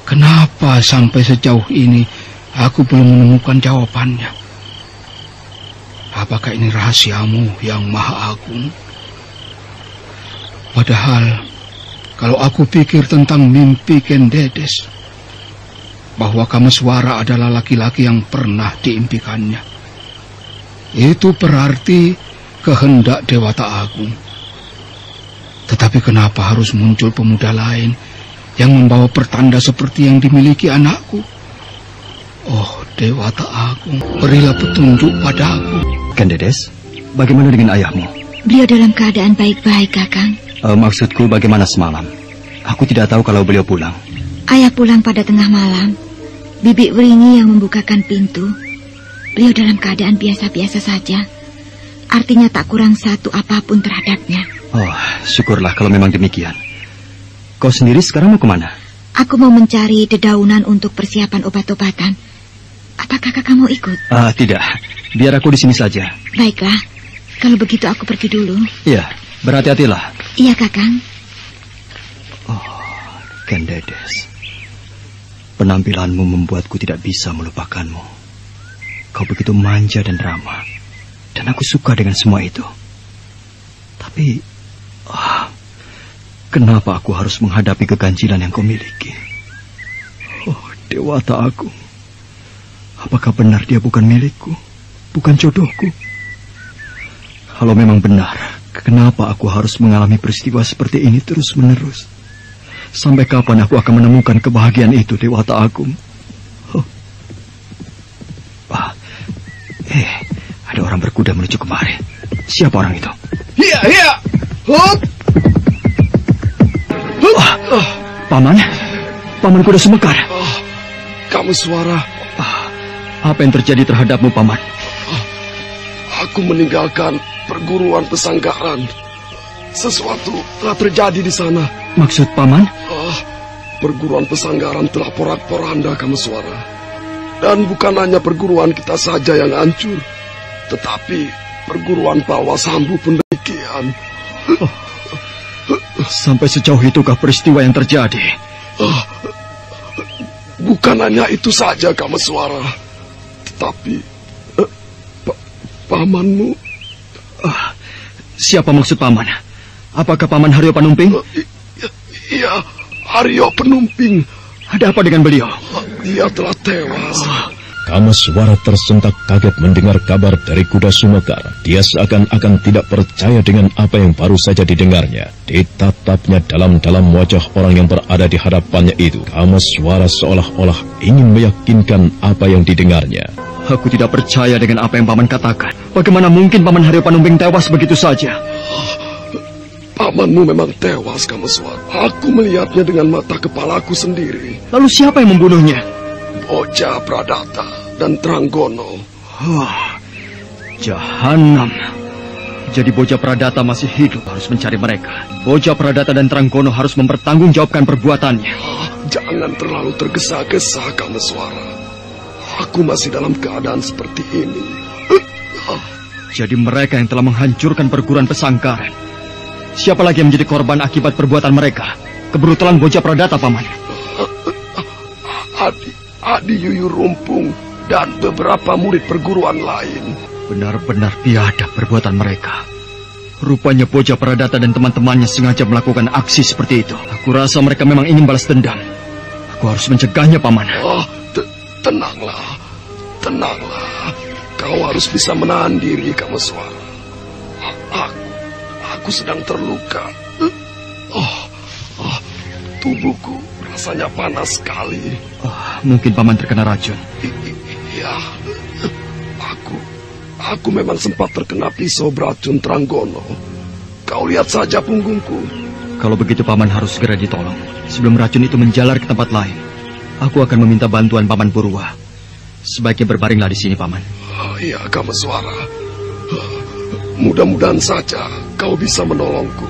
Kenapa sampai sejauh ini aku belum menemukan jawabannya? Apakah ini rahasiamu yang maha agung? Padahal, kalau aku pikir tentang mimpi Ken Dedes, bahwa Kameswara adalah laki-laki yang pernah diimpikannya, itu berarti kehendak Dewata Agung. Tetapi kenapa harus muncul pemuda lain yang membawa pertanda seperti yang dimiliki anakku? Oh, Dewata Agung, berilah petunjuk padaku. Ken Dedes, bagaimana dengan ayahmu? Beliau dalam keadaan baik-baik, Kakang. Maksudku bagaimana semalam? Aku tidak tahu kalau beliau pulang. Ayah pulang pada tengah malam. Bibi Wringi yang membukakan pintu. Beliau dalam keadaan biasa-biasa saja. Artinya tak kurang satu apapun terhadapnya. Oh, syukurlah kalau memang demikian. Kau sendiri sekarang mau kemana? Aku mau mencari dedaunan untuk persiapan obat-obatan. Apakah kakak mau ikut? Tidak. Biar aku di sini saja. Baiklah. Kalau begitu aku pergi dulu. Iya, berhati-hatilah. Iya, Kakang. Oh, Ken Dedes. Penampilanmu membuatku tidak bisa melupakanmu. Kau begitu manja dan ramah. Dan aku suka dengan semua itu. Tapi, kenapa aku harus menghadapi keganjilan yang kau miliki? Oh, Dewata Agung. Apakah benar dia bukan milikku? Bukan jodohku? Kalau memang benar, kenapa aku harus mengalami peristiwa seperti ini terus-menerus? Sampai kapan aku akan menemukan kebahagiaan itu, Dewata Agung? Ada orang berkuda menuju kemari. Siapa orang itu? Iya, iya. Hup. Paman? Paman kuda Sumekar? Kameswara. Apa yang terjadi terhadapmu, Paman? Aku meninggalkan perguruan pesanggaran. Sesuatu telah terjadi di sana. Maksud Paman? Perguruan pesanggaran telah porak-poranda, Kameswara. Dan bukan hanya perguruan kita saja yang hancur, tetapi perguruan Palwasambu pun demikian. Sampai sejauh itukah peristiwa yang terjadi? Bukan hanya itu saja, Kameswara, tetapi pamanmu. Siapa maksud Paman? Apakah Paman Haryo Panumping? Iya, Haryo Panumping. Ada apa dengan beliau? Dia telah tewas. Kameswara tersentak kaget mendengar kabar dari kuda Sumekar. Dia seakan-akan tidak percaya dengan apa yang baru saja didengarnya. Ditatapnya dalam-dalam wajah orang yang berada di hadapannya itu. Kameswara seolah-olah ingin meyakinkan apa yang didengarnya. Aku tidak percaya dengan apa yang Paman katakan. Bagaimana mungkin Paman Haryo Panumping tewas begitu saja? Pamanmu memang tewas, Kameswara. Aku melihatnya dengan mata kepalaku sendiri. Lalu siapa yang membunuhnya? Boja Pradata dan Tranggono. Jahanam. Jadi Boja Pradata masih hidup, harus mencari mereka. Boja Pradata dan Tranggono harus mempertanggungjawabkan perbuatannya. Jangan terlalu tergesa-gesa, Kameswara. Aku masih dalam keadaan seperti ini. Jadi mereka yang telah menghancurkan perguruan pesanggaran. Siapa lagi yang menjadi korban akibat perbuatan mereka? Kebrutalan Boja Pradata, Paman. Adi Yuyu Rumpung dan beberapa murid perguruan lain. Benar-benar biadab perbuatan mereka. Rupanya Boja Pradata dan teman-temannya sengaja melakukan aksi seperti itu. Aku rasa mereka memang ingin balas dendam. Aku harus mencegahnya, Paman. Tenanglah. Kau harus bisa menahan diri, Kameswara. Aku sedang terluka. Tubuhku rasanya panas sekali. Mungkin Paman terkena racun. Iya. Aku memang sempat terkena pisau beracun Tranggono. Kau lihat saja punggungku. Kalau begitu Paman harus segera ditolong. Sebelum racun itu menjalar ke tempat lain. Aku akan meminta bantuan Paman Purwa. Sebaiknya berbaringlah di sini, Paman. Iya, Kameswara. Mudah-mudahan saja kau bisa menolongku.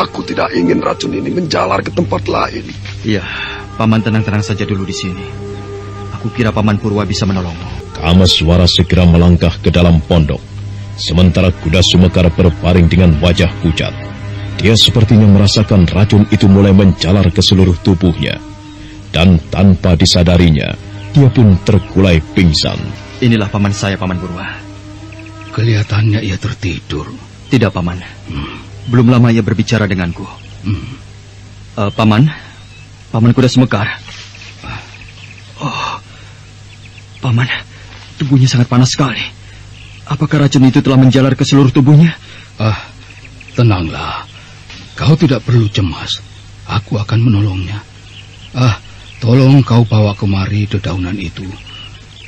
Aku tidak ingin racun ini menjalar ke tempat lain. Iya, Paman tenang-tenang saja dulu di sini. Aku kira Paman Purwa bisa menolongmu. Kameswara segera melangkah ke dalam pondok. Sementara kuda Sumekar berbaring dengan wajah pucat. Dia sepertinya merasakan racun itu mulai menjalar ke seluruh tubuhnya. Dan tanpa disadarinya, dia pun terkulai pingsan. Inilah paman saya, Paman Purwa. Kelihatannya ia tertidur. Tidak, Paman. Belum lama ia berbicara denganku. Paman kuda Sumekar. Oh, Paman, tubuhnya sangat panas sekali. Apakah racun itu telah menjalar ke seluruh tubuhnya? Tenanglah. Kau tidak perlu cemas. Aku akan menolongnya. Tolong kau bawa kemari dedaunan itu.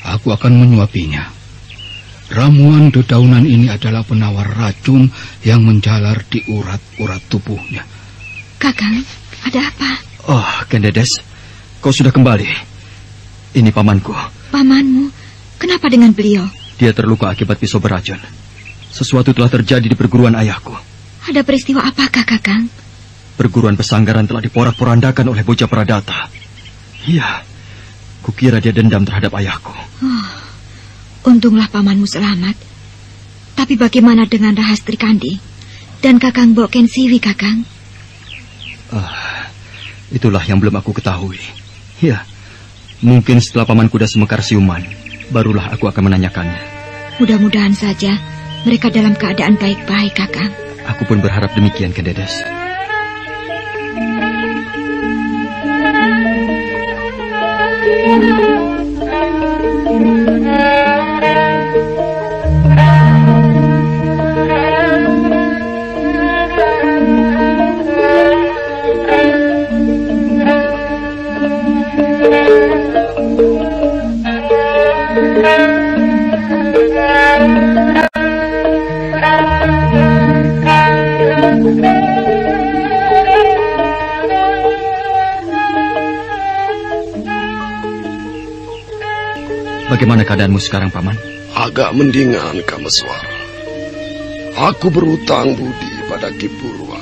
Aku akan menyuapinya. Ramuan dedaunan ini adalah penawar racun yang menjalar di urat-urat tubuhnya. Kakang, ada apa? Oh, Kendedes, kau sudah kembali. Ini pamanku. Pamanmu? Kenapa dengan beliau? Dia terluka akibat pisau beracun. Sesuatu telah terjadi di perguruan ayahku. Ada peristiwa apakah, Kakang? Perguruan Pesanggaran telah diporak-porandakan oleh bocah Pradata. Iya, kukira dia dendam terhadap ayahku. Untunglah pamanmu selamat. Tapi bagaimana dengan Rahastri Kandi dan Kakang Boken Siwi, Kakang? Itulah yang belum aku ketahui. Ya, mungkin setelah Paman Kuda Sumekar siuman, barulah aku akan menanyakannya. Mudah-mudahan saja mereka dalam keadaan baik-baik, Kakang. Aku pun berharap demikian, Kendedes. Bagaimana keadaanmu sekarang, Paman? Agak mendingan, Kameswara. Aku berutang budi pada Ki Purwa.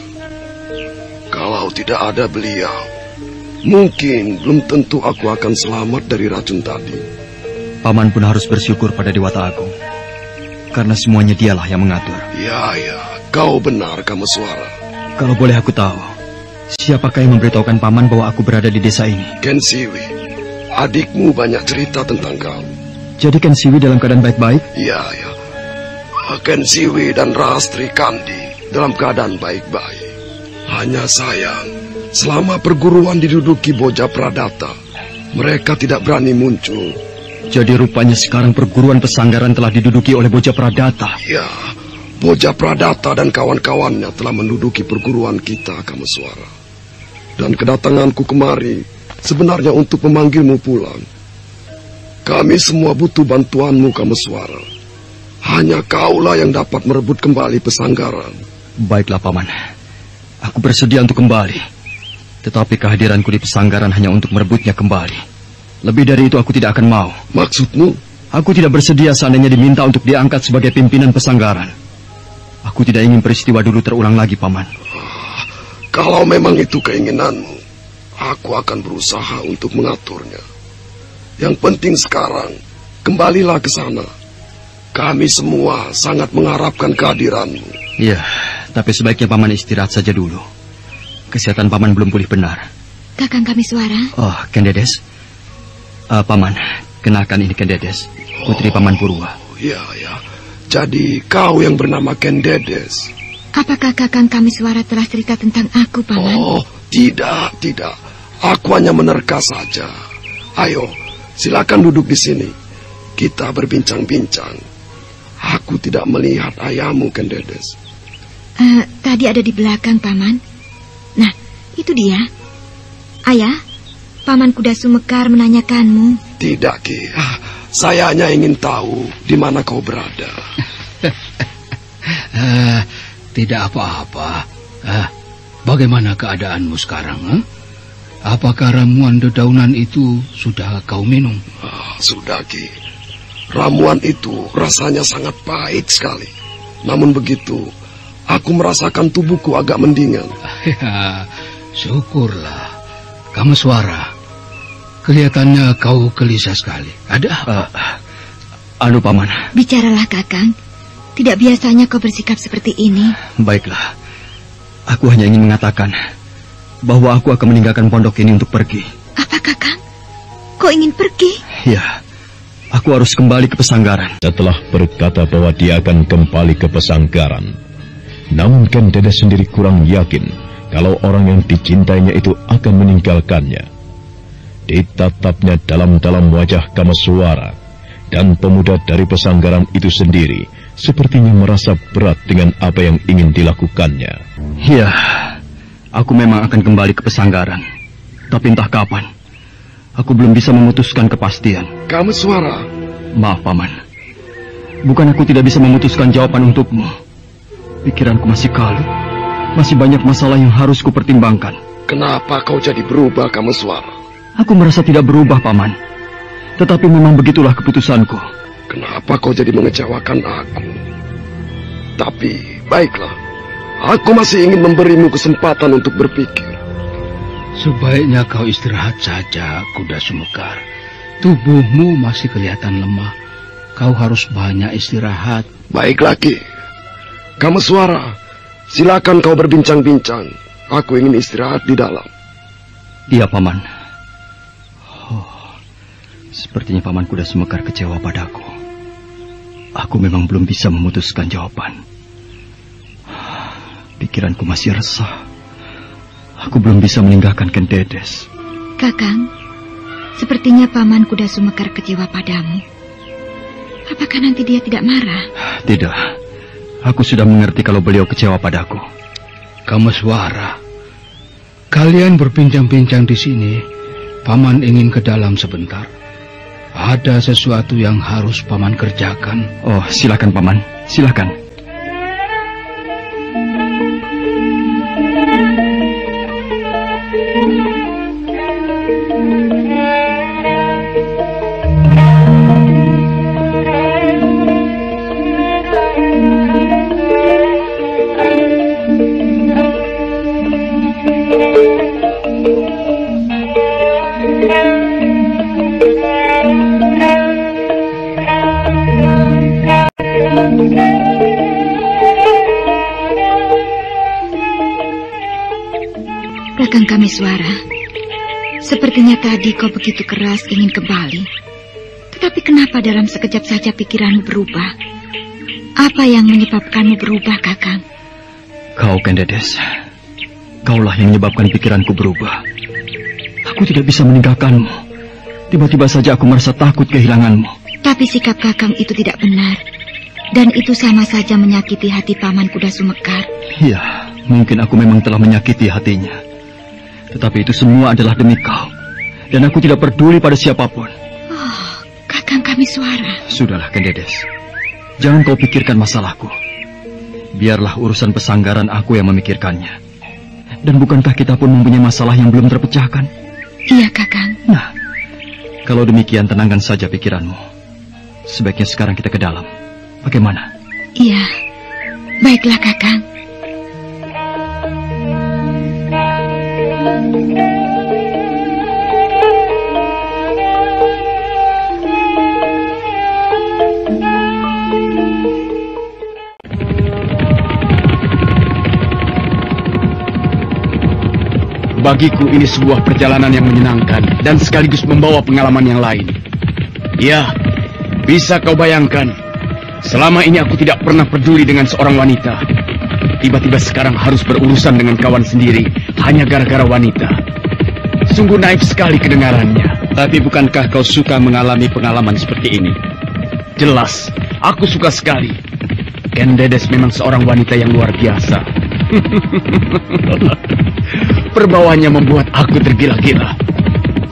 Kalau tidak ada beliau, mungkin belum tentu aku akan selamat dari racun tadi. Paman pun harus bersyukur pada Dewata Agung, karena semuanya dialah yang mengatur. Ya, kau benar, Kameswara. Kalau boleh aku tahu, siapakah yang memberitahukan Paman bahwa aku berada di desa ini? Ken Siwi, adikmu banyak cerita tentang kau. Jadi Ken Siwi dalam keadaan baik-baik? Ya. Ken Siwi dan Rahastri Kandi dalam keadaan baik-baik. Hanya sayang, selama perguruan diduduki bocah Pradata, mereka tidak berani muncul. Jadi rupanya sekarang perguruan Pesanggaran telah diduduki oleh bocah Pradata. Ya, bocah Pradata dan kawan-kawannya telah menduduki perguruan kita, Kameswara. Dan kedatanganku kemari sebenarnya untuk memanggilmu pulang. Kami semua butuh bantuanmu, Kameswara. Hanya kaulah yang dapat merebut kembali Pesanggaran. Baiklah, Paman. Aku bersedia untuk kembali. Tetapi kehadiranku di Pesanggaran hanya untuk merebutnya kembali. Lebih dari itu aku tidak akan mau. Maksudmu? Aku tidak bersedia seandainya diminta untuk diangkat sebagai pimpinan Pesanggaran. Aku tidak ingin peristiwa dulu terulang lagi, Paman. Kalau memang itu keinginanmu, aku akan berusaha untuk mengaturnya. Yang penting sekarang, kembalilah ke sana. Kami semua sangat mengharapkan kehadiranmu. Iya, tapi sebaiknya Paman istirahat saja dulu. Kesehatan Paman belum pulih benar. Kakang Kameswara. Oh, Kendedes. Paman, kenalkan ini Kendedes, putri Paman Purwa. Ya. Jadi kau yang bernama Kendedes. Apakah Kakang Kameswara telah cerita tentang aku, Paman? Oh, tidak. Aku hanya menerka saja. Ayo, silakan duduk di sini. Kita berbincang-bincang. Aku tidak melihat ayahmu, Kendedes. Tadi ada di belakang, Paman. Nah, itu dia. Ayah, Paman Kuda Sumekar menanyakanmu. Tidak, Ki. Saya hanya ingin tahu di mana kau berada. Tidak apa-apa. Bagaimana keadaanmu sekarang? Apakah ramuan dedaunan itu sudah kau minum? Sudah, Ki. Ramuan itu rasanya sangat pahit sekali. Namun begitu, aku merasakan tubuhku agak mendingan. Syukurlah. Kameswara, kelihatannya kau gelisah sekali. Ada apa? Paman. Bicaralah, Kakang. Tidak biasanya kau bersikap seperti ini. Baiklah, aku hanya ingin mengatakan bahwa aku akan meninggalkan pondok ini untuk pergi. Apa, Kakang? Kau ingin pergi? Ya, aku harus kembali ke pesanggaran. Setelah berkata bahwa dia akan kembali ke pesanggaran, namun Ken Dedes sendiri kurang yakin kalau orang yang dicintainya itu akan meninggalkannya. Ditatapnya dalam-dalam wajah Kameswara, dan pemuda dari pesanggaran itu sendiri sepertinya merasa berat dengan apa yang ingin dilakukannya. Ya, aku memang akan kembali ke pesanggaran. Tapi entah kapan, aku belum bisa memutuskan kepastian. Kameswara. Maaf, Paman. Bukan aku tidak bisa memutuskan jawaban untukmu. Pikiranku masih kalut. Masih banyak masalah yang harus kupertimbangkan. Kenapa kau jadi berubah, Kameswara? Aku merasa tidak berubah, Paman. Tetapi memang begitulah keputusanku. Kenapa kau jadi mengecewakan aku? Tapi, baiklah. Aku masih ingin memberimu kesempatan untuk berpikir. Sebaiknya kau istirahat saja, Kuda Sumekar. Tubuhmu masih kelihatan lemah. Kau harus banyak istirahat. Baiklah, Ki. Kameswara, silakan kau berbincang-bincang. Aku ingin istirahat di dalam. Iya, Paman. Sepertinya Paman Kuda Sumekar kecewa padaku. Aku memang belum bisa memutuskan jawaban. Pikiranku masih resah. Aku belum bisa meninggalkan Ken Dedes. Kakang, sepertinya Paman Kuda Sumekar kecewa padamu. Apakah nanti dia tidak marah? Tidak. Aku sudah mengerti kalau beliau kecewa padaku. Kameswara, kalian berbincang-bincang di sini. Paman ingin ke dalam sebentar. Ada sesuatu yang harus Paman kerjakan. Oh, silakan Paman, silakan. Kakang Kameswara, sepertinya tadi kau begitu keras ingin kembali. Tetapi kenapa dalam sekejap saja pikiranmu berubah? Apa yang menyebabkanmu berubah, Kakang? Kau, Ken Dedes. Kaulah yang menyebabkan pikiranku berubah. Aku tidak bisa meninggalkanmu. Tiba-tiba saja aku merasa takut kehilanganmu. Tapi sikap Kakang itu tidak benar. Dan itu sama saja menyakiti hati Paman Kuda Sumekar. Ya, mungkin aku memang telah menyakiti hatinya. Tetapi itu semua adalah demi kau. Dan aku tidak peduli pada siapapun. Oh, Kakang Kameswara. Sudahlah, Ken Dedes. Jangan kau pikirkan masalahku. Biarlah urusan pesanggaran aku yang memikirkannya. Dan bukankah kita pun mempunyai masalah yang belum terpecahkan? Iya, Kakang. Nah, kalau demikian tenangkan saja pikiranmu. Sebaiknya sekarang kita ke dalam. Bagaimana? Iya, baiklah, Kakang. Bagiku ini sebuah perjalanan yang menyenangkan dan sekaligus membawa pengalaman yang lain. Ya, bisa kau bayangkan, selama ini aku tidak pernah peduli dengan seorang wanita. Tiba-tiba sekarang harus berurusan dengan kawan sendiri hanya gara-gara wanita. Sungguh naif sekali kedengarannya. Tapi bukankah kau suka mengalami pengalaman seperti ini? Jelas, aku suka sekali. Ken Dedes memang seorang wanita yang luar biasa. Perbawaannya membuat aku tergila-gila.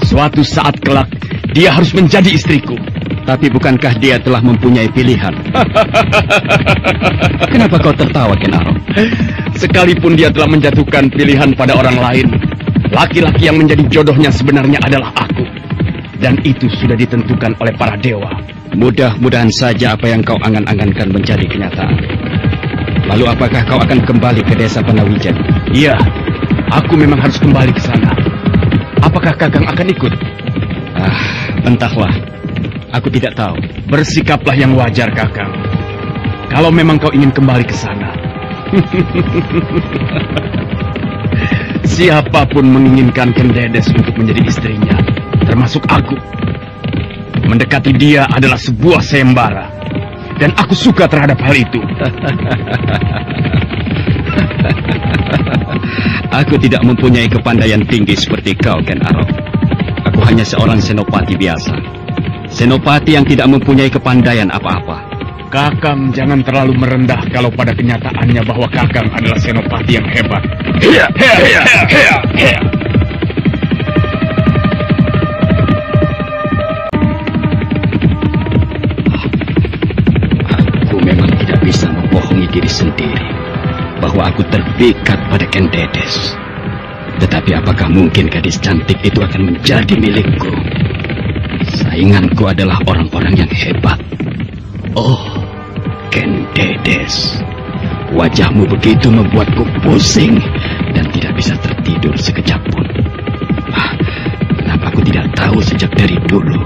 Suatu saat kelak, dia harus menjadi istriku. Tapi bukankah dia telah mempunyai pilihan? Kenapa kau tertawa, Ken Arok? Sekalipun dia telah menjatuhkan pilihan pada orang lain, laki-laki yang menjadi jodohnya sebenarnya adalah aku. Dan itu sudah ditentukan oleh para dewa. Mudah-mudahan saja apa yang kau angan-angankan menjadi kenyataan. Lalu apakah kau akan kembali ke desa Panawijan? Iya, aku memang harus kembali ke sana. Apakah Kakang akan ikut? Entahlah. Aku tidak tahu. Bersikaplah yang wajar, Kakang. Kalau memang kau ingin kembali ke sana, siapapun menginginkan Ken Dedes untuk menjadi istrinya, termasuk aku. Mendekati dia adalah sebuah sayembara, dan aku suka terhadap hal itu. Aku tidak mempunyai kepandaian tinggi seperti kau, Ken Arok. Aku hanya seorang senopati biasa. Senopati yang tidak mempunyai kepandaian apa-apa. Kakang jangan terlalu merendah kalau pada kenyataannya bahwa Kakang adalah senopati yang hebat. Hiya, hiya, hiya, hiya, hiya. Aku memang tidak bisa membohongi diri sendiri bahwa aku terpikat pada Ken Dedes. Tetapi apakah mungkin gadis cantik itu akan menjadi milikku? Sainganku adalah orang-orang yang hebat. Oh, Ken Dedes, wajahmu begitu membuatku pusing dan tidak bisa tertidur sekejap pun. Kenapa aku tidak tahu sejak dari dulu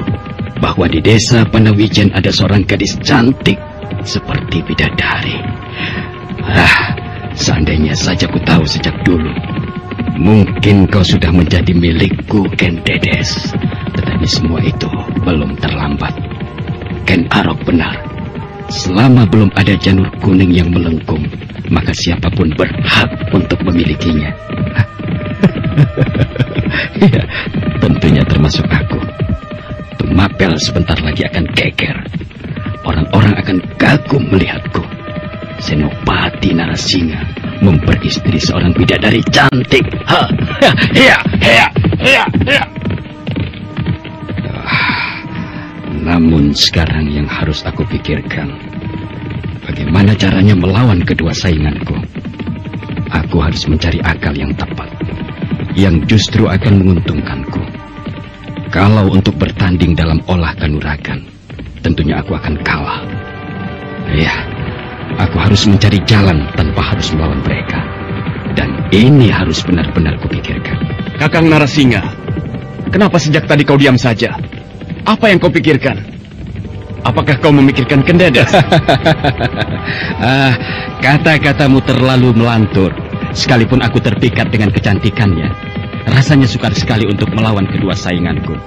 bahwa di desa Panawijen ada seorang gadis cantik seperti bidadari. Seandainya saja ku tahu sejak dulu, mungkin kau sudah menjadi milikku, Ken Dedes. Tetapi semua itu belum terlambat. Ken Arok benar. Selama belum ada janur kuning yang melengkung, maka siapapun berhak untuk memilikinya. Ya, tentunya termasuk aku. Tumapel sebentar lagi akan geger. Orang-orang akan kagum melihatku. Senopati Narasingha memperistri seorang bidadari cantik. Namun sekarang yang harus aku pikirkan, bagaimana caranya melawan kedua sainganku. Aku harus mencari akal yang tepat, yang justru akan menguntungkanku. Kalau untuk bertanding dalam olah kanuragan, tentunya aku akan kalah. Ya, aku harus mencari jalan tanpa harus melawan mereka. Dan ini harus benar-benar kupikirkan. Kakang Narasingha, kenapa sejak tadi kau diam saja? Apa yang kau pikirkan? Apakah kau memikirkan Ken Dedes? Kata-katamu terlalu melantur. Sekalipun aku terpikat dengan kecantikannya, rasanya sukar sekali untuk melawan kedua sainganku.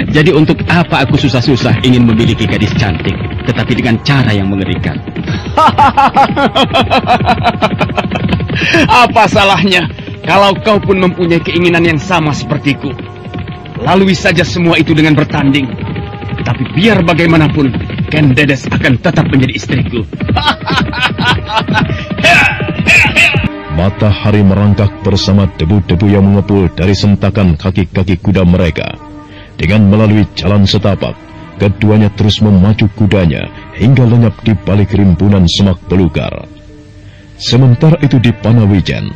Jadi untuk apa aku susah-susah ingin memiliki gadis cantik, tetapi dengan cara yang mengerikan? Apa salahnya kalau kau pun mempunyai keinginan yang sama sepertiku? Lalui saja semua itu dengan bertanding. Tapi biar bagaimanapun, Ken Dedes akan tetap menjadi istriku. Matahari merangkak bersama debu-debu yang mengepul dari sentakan kaki-kaki kuda mereka. Dengan melalui jalan setapak, keduanya terus memacu kudanya hingga lenyap di balik rimbunan semak belukar. Sementara itu di Panawijen,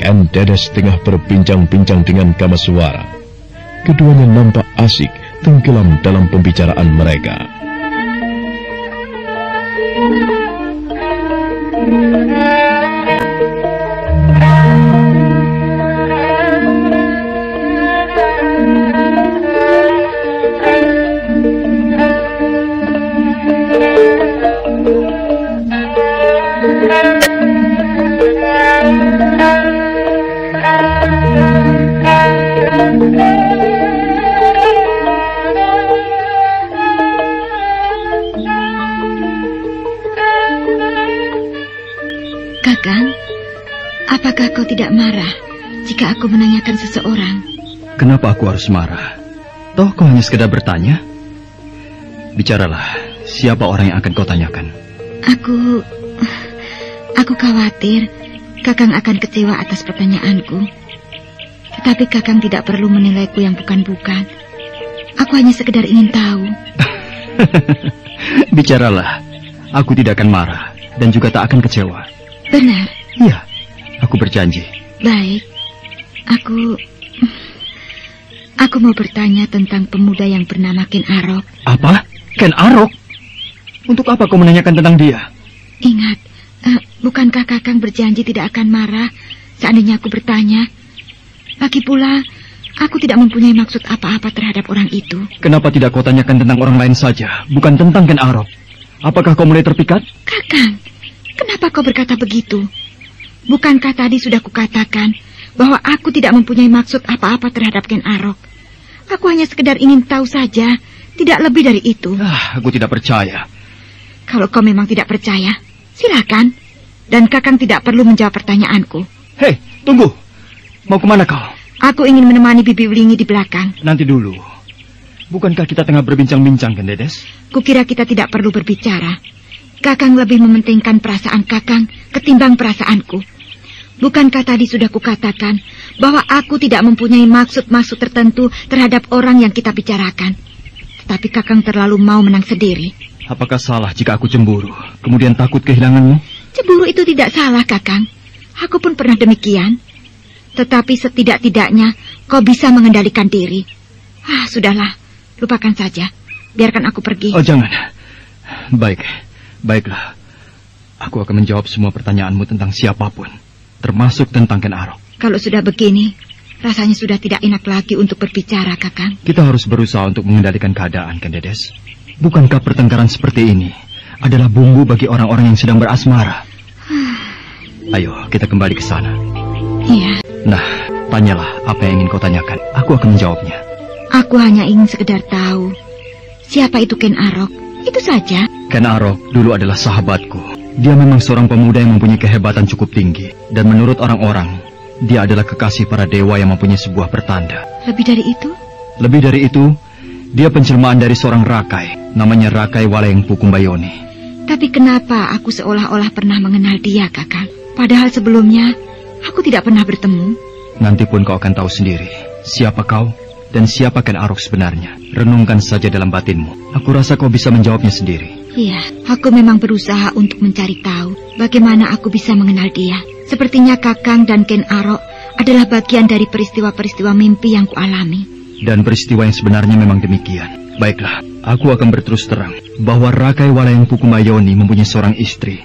Ken Dedes tengah berbincang-bincang dengan Kamaswara. Keduanya nampak asik tenggelam dalam pembicaraan mereka. Kakang, apakah kau tidak marah jika aku menanyakan seseorang? Kenapa aku harus marah? Toh kau hanya sekedar bertanya. Bicaralah, siapa orang yang akan kau tanyakan? Aku khawatir Kakang akan kecewa atas pertanyaanku. Tetapi Kakang tidak perlu menilaiku yang bukan-bukan. Aku hanya sekedar ingin tahu. Bicaralah, aku tidak akan marah dan juga tak akan kecewa. Benar? Iya, aku berjanji. Baik, aku mau bertanya tentang pemuda yang bernama Ken Arok. Apa? Ken Arok? Untuk apa kau menanyakan tentang dia? Ingat, bukankah Kakang berjanji tidak akan marah seandainya aku bertanya? Lagi pula, aku tidak mempunyai maksud apa-apa terhadap orang itu. Kenapa tidak kau tanyakan tentang orang lain saja, bukan tentang Ken Arok? Apakah kau mulai terpikat? Kakang, kenapa kau berkata begitu? Bukankah tadi sudah kukatakan bahwa aku tidak mempunyai maksud apa-apa terhadap Ken Arok? Aku hanya sekedar ingin tahu saja, tidak lebih dari itu. Aku tidak percaya. Kalau kau memang tidak percaya, silakan. Dan Kakang tidak perlu menjawab pertanyaanku. Hei, tunggu. Mau kemana kau? Aku ingin menemani Bibi Wlingi di belakang. Nanti dulu. Bukankah kita tengah berbincang-bincang, Ken Dedes? Kukira kita tidak perlu berbicara. Kakang lebih mementingkan perasaan Kakang ketimbang perasaanku. Bukankah tadi sudah kukatakan bahwa aku tidak mempunyai maksud-maksud tertentu terhadap orang yang kita bicarakan. Tetapi Kakang terlalu mau menang sendiri. Apakah salah jika aku cemburu, kemudian takut kehilanganmu? Cemburu itu tidak salah, Kakang. Aku pun pernah demikian. Tetapi setidak-tidaknya kau bisa mengendalikan diri. Sudahlah. Lupakan saja. Biarkan aku pergi. Oh, jangan. Baiklah. Aku akan menjawab semua pertanyaanmu tentang siapapun, termasuk tentang Ken Arok. Kalau sudah begini, rasanya sudah tidak enak lagi untuk berbicara, Kakang. Kita harus berusaha untuk mengendalikan keadaan, Ken Dedes. Bukankah pertengkaran seperti ini adalah bumbu bagi orang-orang yang sedang berasmara? Ayo, kita kembali ke sana. Iya. Nah, tanyalah apa yang ingin kau tanyakan. Aku akan menjawabnya. Aku hanya ingin sekedar tahu siapa itu Ken Arok. Itu saja. Ken Arok dulu adalah sahabatku. Dia memang seorang pemuda yang mempunyai kehebatan cukup tinggi. Dan menurut orang-orang, dia adalah kekasih para dewa yang mempunyai sebuah pertanda. Lebih dari itu? Lebih dari itu, dia penjelmaan dari seorang Rakai. Namanya Rakai Walayang Pukumbayoni. Tapi kenapa aku seolah-olah pernah mengenal dia, Kakang? Padahal sebelumnya, aku tidak pernah bertemu. Nanti pun kau akan tahu sendiri siapa kau dan siapa Ken Arok sebenarnya. Renungkan saja dalam batinmu. Aku rasa kau bisa menjawabnya sendiri. Iya, aku memang berusaha untuk mencari tahu bagaimana aku bisa mengenal dia. Sepertinya Kakang dan Ken Arok adalah bagian dari peristiwa-peristiwa mimpi yang kualami. Dan peristiwa yang sebenarnya memang demikian. Baiklah, aku akan berterus terang bahwa Rakai Walayang Pukumbayoni mempunyai seorang istri.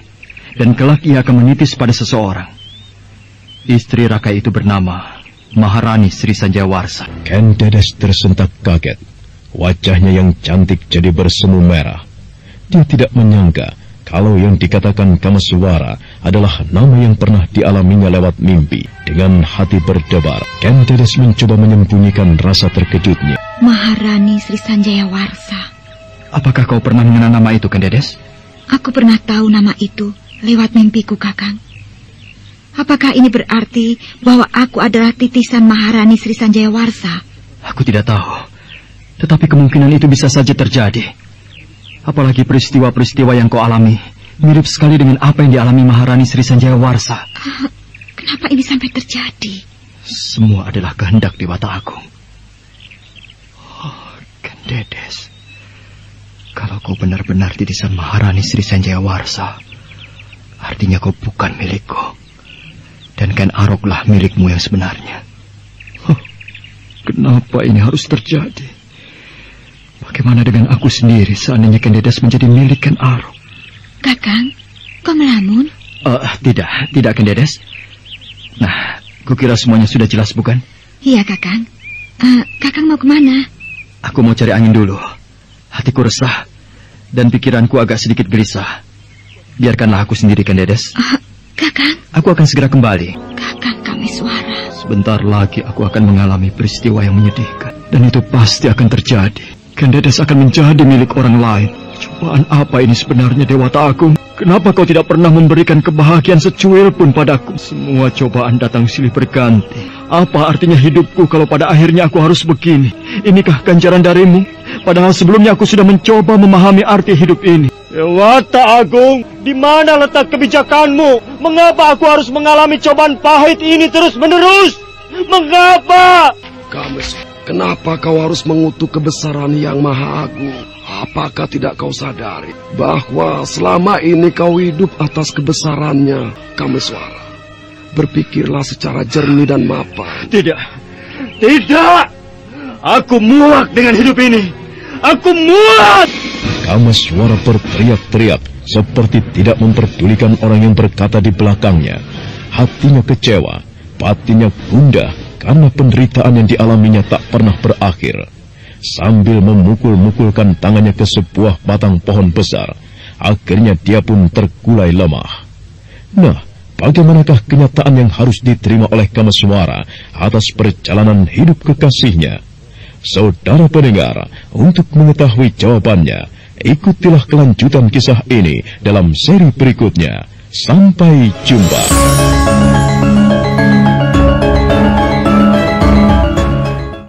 Dan kelak ia akan menitis pada seseorang. Istri Rakai itu bernama Maharani Sri Sanjaya Warsa. Ken Dedes tersentak kaget. Wajahnya yang cantik jadi bersemu merah. Dia tidak menyangka kalau yang dikatakan Kameswara adalah nama yang pernah dialaminya lewat mimpi. Dengan hati berdebar, Ken Dedes mencoba menyembunyikan rasa terkejutnya. Maharani Sri Sanjaya Warsa. Apakah kau pernah mengenal nama itu, Ken Dedes? Aku pernah tahu nama itu lewat mimpiku, Kakang. Apakah ini berarti bahwa aku adalah titisan Maharani Sri Sanjaya Warsa? Aku tidak tahu. Tetapi kemungkinan itu bisa saja terjadi. Apalagi peristiwa-peristiwa yang kau alami mirip sekali dengan apa yang dialami Maharani Sri Sanjaya Warsa. Kenapa ini sampai terjadi? Semua adalah kehendak Dewata Agung. Oh, Ken Dedes. Kalau kau benar-benar titisan Maharani Sri Sanjaya Warsa, artinya kau bukan milikku. Dan Ken Aroklah milikmu yang sebenarnya. Kenapa ini harus terjadi? Bagaimana dengan aku sendiri seandainya Ken Dedes menjadi milik Ken Arok? Kakang, kau melamun? Tidak Ken Dedes. Nah, kukira semuanya sudah jelas bukan? Iya, Kakang. Kakang mau kemana? Aku mau cari angin dulu. Hatiku resah dan pikiranku agak sedikit gelisah. Biarkanlah aku sendiri, Ken Dedes. Kakang? Aku akan segera kembali. Kakang Kameswara. Sebentar lagi aku akan mengalami peristiwa yang menyedihkan. Dan itu pasti akan terjadi. Ken Dedes akan menjadi milik orang lain. Cobaan apa ini sebenarnya, Dewata Agung? Kenapa kau tidak pernah memberikan kebahagiaan secuil pun padaku? Semua cobaan datang silih berganti. Apa artinya hidupku kalau pada akhirnya aku harus begini? Inikah ganjaran darimu? Padahal sebelumnya aku sudah mencoba memahami arti hidup ini. Dewata Agung, di mana letak kebijakanmu? Mengapa aku harus mengalami cobaan pahit ini terus-menerus? Mengapa? Kenapa kau harus mengutuk kebesaran yang maha agung? Apakah tidak kau sadari bahwa selama ini kau hidup atas kebesarannya, Kameswara? Berpikirlah secara jernih dan mapan. Tidak. Aku muak dengan hidup ini. Aku muak! Kameswara berteriak-teriak seperti tidak memperdulikan orang yang berkata di belakangnya. Hatinya kecewa, batinnya gundah karena penderitaan yang dialaminya tak pernah berakhir. Sambil memukul-mukulkan tangannya ke sebuah batang pohon besar, akhirnya dia pun terkulai lemah. Nah, bagaimanakah kenyataan yang harus diterima oleh Kameswara atas perjalanan hidup kekasihnya? Saudara pendengar, untuk mengetahui jawabannya, ikutilah kelanjutan kisah ini dalam seri berikutnya. Sampai jumpa.